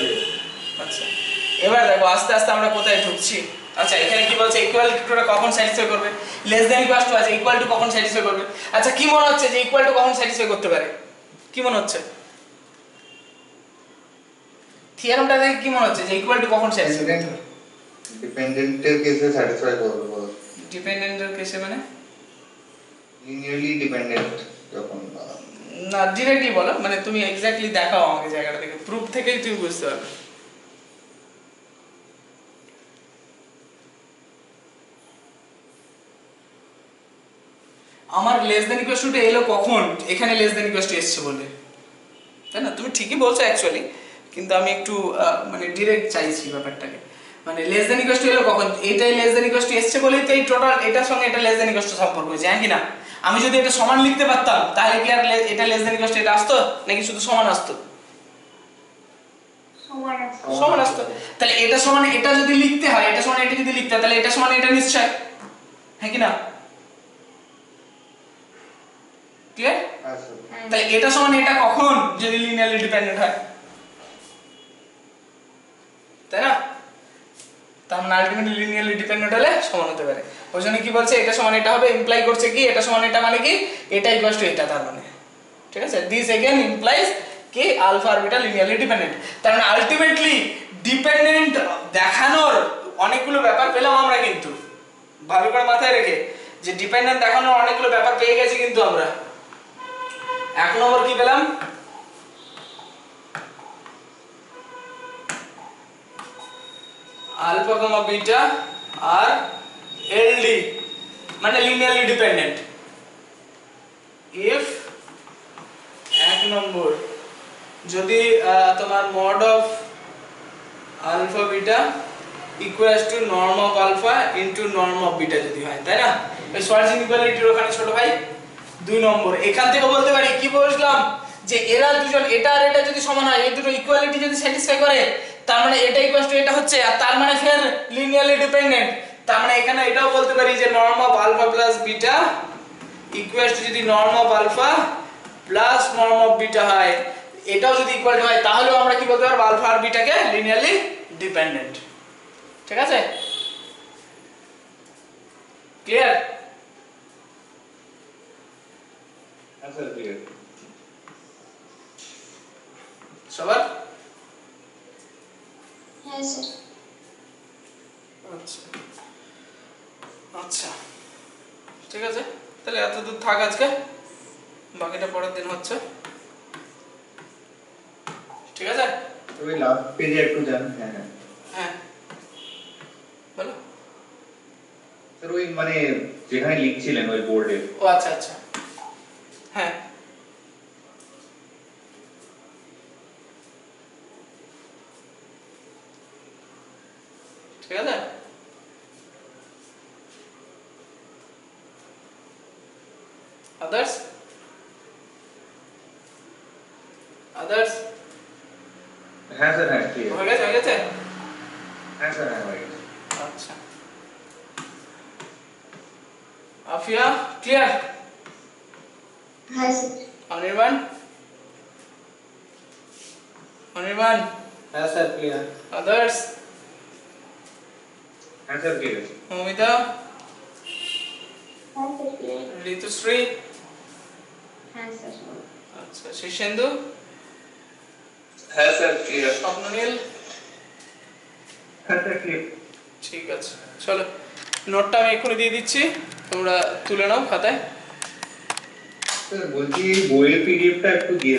আচ্ছা এবার দেখো আস্তে আস্তে আমরা কোথায় ঢুকছি। আচ্ছা এখানে কি বলছে ইকুয়াল টুটা কখন স্যাটিসফাই করবে, লেস দ্যান ইকুয়াল টু আছে, ইকুয়াল টু কখন স্যাটিসফাই করবে। আচ্ছা কি মনে হচ্ছে যে ইকুয়াল টু কখন স্যাটিসফাই করতে পারে, কি মনে হচ্ছে থিওরামটা দেখে কি মনে হচ্ছে যে ইকুয়াল টু কখন স্যাটিসফাই করতে পারে? ডিপেন্ডেন্টের কেসে স্যাটিসফাই করবে বলো। ডিপেন্ডেন্টের কেসে মানে লিনিয়ারলি ডিপেন্ডেন্ট যখন না ডিরেক্টলি বলো, মানে তুমি এক্স্যাক্টলি দেখাও আমাকে জায়গাটা থেকে, প্রুফ থেকেই তুমি বুঝতে পারবে। আমার লেস দেন ইকুয়াল টু এলো কখন, এখানে লেস দেন ইকুয়াল টু এসছে বলে, তাই না? তুমি ঠিকই বলছো অ্যাকচুয়ালি, কিন্তু আমি একটু মানে ডিরেক্ট চাইছি ব্যাপারটাকে, মানে লেস দেন ইকুয়াল টু এলো কখন, এটাই লেস দেন ইকুয়াল টু এসছে বলেই তো এই টোটাল এটার সঙ্গে এটা লেস দেন ইকুয়াল টু সম্পর্ক হয়েছে, হ্যাঁ কি না? আমি যদি এটা সমান লিখতে পারতাম তাহলে কি আর এটা লেস দেন ইকুয়াল টু এটা আসতো নাকি শুধু সমান আসতো? সমান আসতো। তাহলে এটা সমান এটা যদি লিখতে হয়, এটা সমান এটা যদি লিখতে হয় তাহলে এটা সমান এটা নিশ্চয়, হ্যাঁ কি না? ক্লিয়ার? তাহলে এটা সমান এটা কখন যদি লিনিয়ারলি ডিপেন্ডেন্ট হয়, তাই না? তার মানে আলটিমেটলি লিনিয়ারলি ডিপেন্ডেন্ট হলে সমান হতে পারে। ওই জন্য কি বলছে এটা সমান এটা হবে, ইমপ্লাই করছে কি এটা সমান এটা মানে কি এটা ইকুয়াল টু এটা, তার মানে ঠিক আছে, দিস अगेन ইমপ্লাইজ কি আলফা আর বিটা লিনিয়ারলি ডিপেন্ডেন্ট। তার মানে আলটিমেটলি ডিপেন্ডেন্ট দেখানোর অনেকগুলো ব্যাপার পেলাম আমরা, কিন্তু ভালো করে মাথায় রেখে যে ডিপেন্ডেন্ট দেখানোর অনেকগুলো ব্যাপার পেয়ে গেছি কিন্তু আমরা। এক নম্বর কি পেলাম, আলফা কমা বিটা আর এলডি মানে লিনিয়ারলি ডিপেন্ডেন্ট ইফ এক নম্বর যদি তোমার mod of alpha beta equals to norm of alpha into norm of beta যদি হয়, তাই না? এই সোয়ার্জ ইনইকুয়ালিটির ওখানে ছোট ভাই 2 নম্বর। এখান থেকে বলতে পারি কি বললাম যে এরা দুজন এটা আর এটা যদি সমান হয়, এই দুটো ইকুয়ালিটি যদি স্যাটিসফাই করে, তার মানে এটা ইকুয়ালস টু এটা হচ্ছে, আর তার মানে ফের লিনিয়ারলি ডিপেন্ডেন্ট। তার মানে এখানে এটাও বলতে পারি যে norm of alpha plus beta equals to যদি norm of alpha plus norm of beta হয়, এটাও যদি ইকুয়াল হয়, তাহলেও আমরা কি বলতে পারবো আলফা আর বিটাকে লিনিয়ারলি ডিপেন্ডেন্ট। ঠিক আছে, ক্লিয়ার? আচ্ছা ক্লিয়ার। সবার? হ্যাঁ স্যার। আচ্ছা আচ্ছা ঠিক আছে, তাহলে এত দূর থাক আজকে, বাকিটা পরের দিন হচ্ছে। ঠিক আছে, ওই লাস্ট পেজে একটু যান। হ্যাঁ হ্যাঁ হ্যাঁ বলো। স্যার ওই মানে যেখানে লিখছিলেন ওই বোর্ডে। ও আচ্ছা আচ্ছা, হ্যাঁ ঠিক আছে। আদার্স আদার্স হ্যাঁ স্যার হ্যাঁ ক্লিয়ার। হয়ে গেছে, হয়ে গেছে। হ্যাঁ স্যার হ্যাঁ হয়ে গেছে। আচ্ছা আফিয়া ক্লিয়ার? হ্যাঁ স্যার। অনির্বাণ? অনির্বাণ? হ্যাঁ স্যার ক্লিয়ার। আদার্স? হ্যাঁ স্যার ক্লিয়ার। মমিতা? হ্যাঁ স্যার ক্লিয়ার। ঋতুশ্রী? হ্যাঁ স্যার। আচ্ছা শীর্ষেন্দু? হ্যাঁ স্যার ক্লিয়ার। স্বপ্ননীল? হ্যাঁ স্যার ক্লিয়ার। ঠিক আছে, চলো নোটটা আমি এক্ষুনি দিয়ে দিচ্ছি, তোমরা তুলে নাও খাতায়। স্যার বলছি বইয়ের পিডিএফটা একটু দিয়ে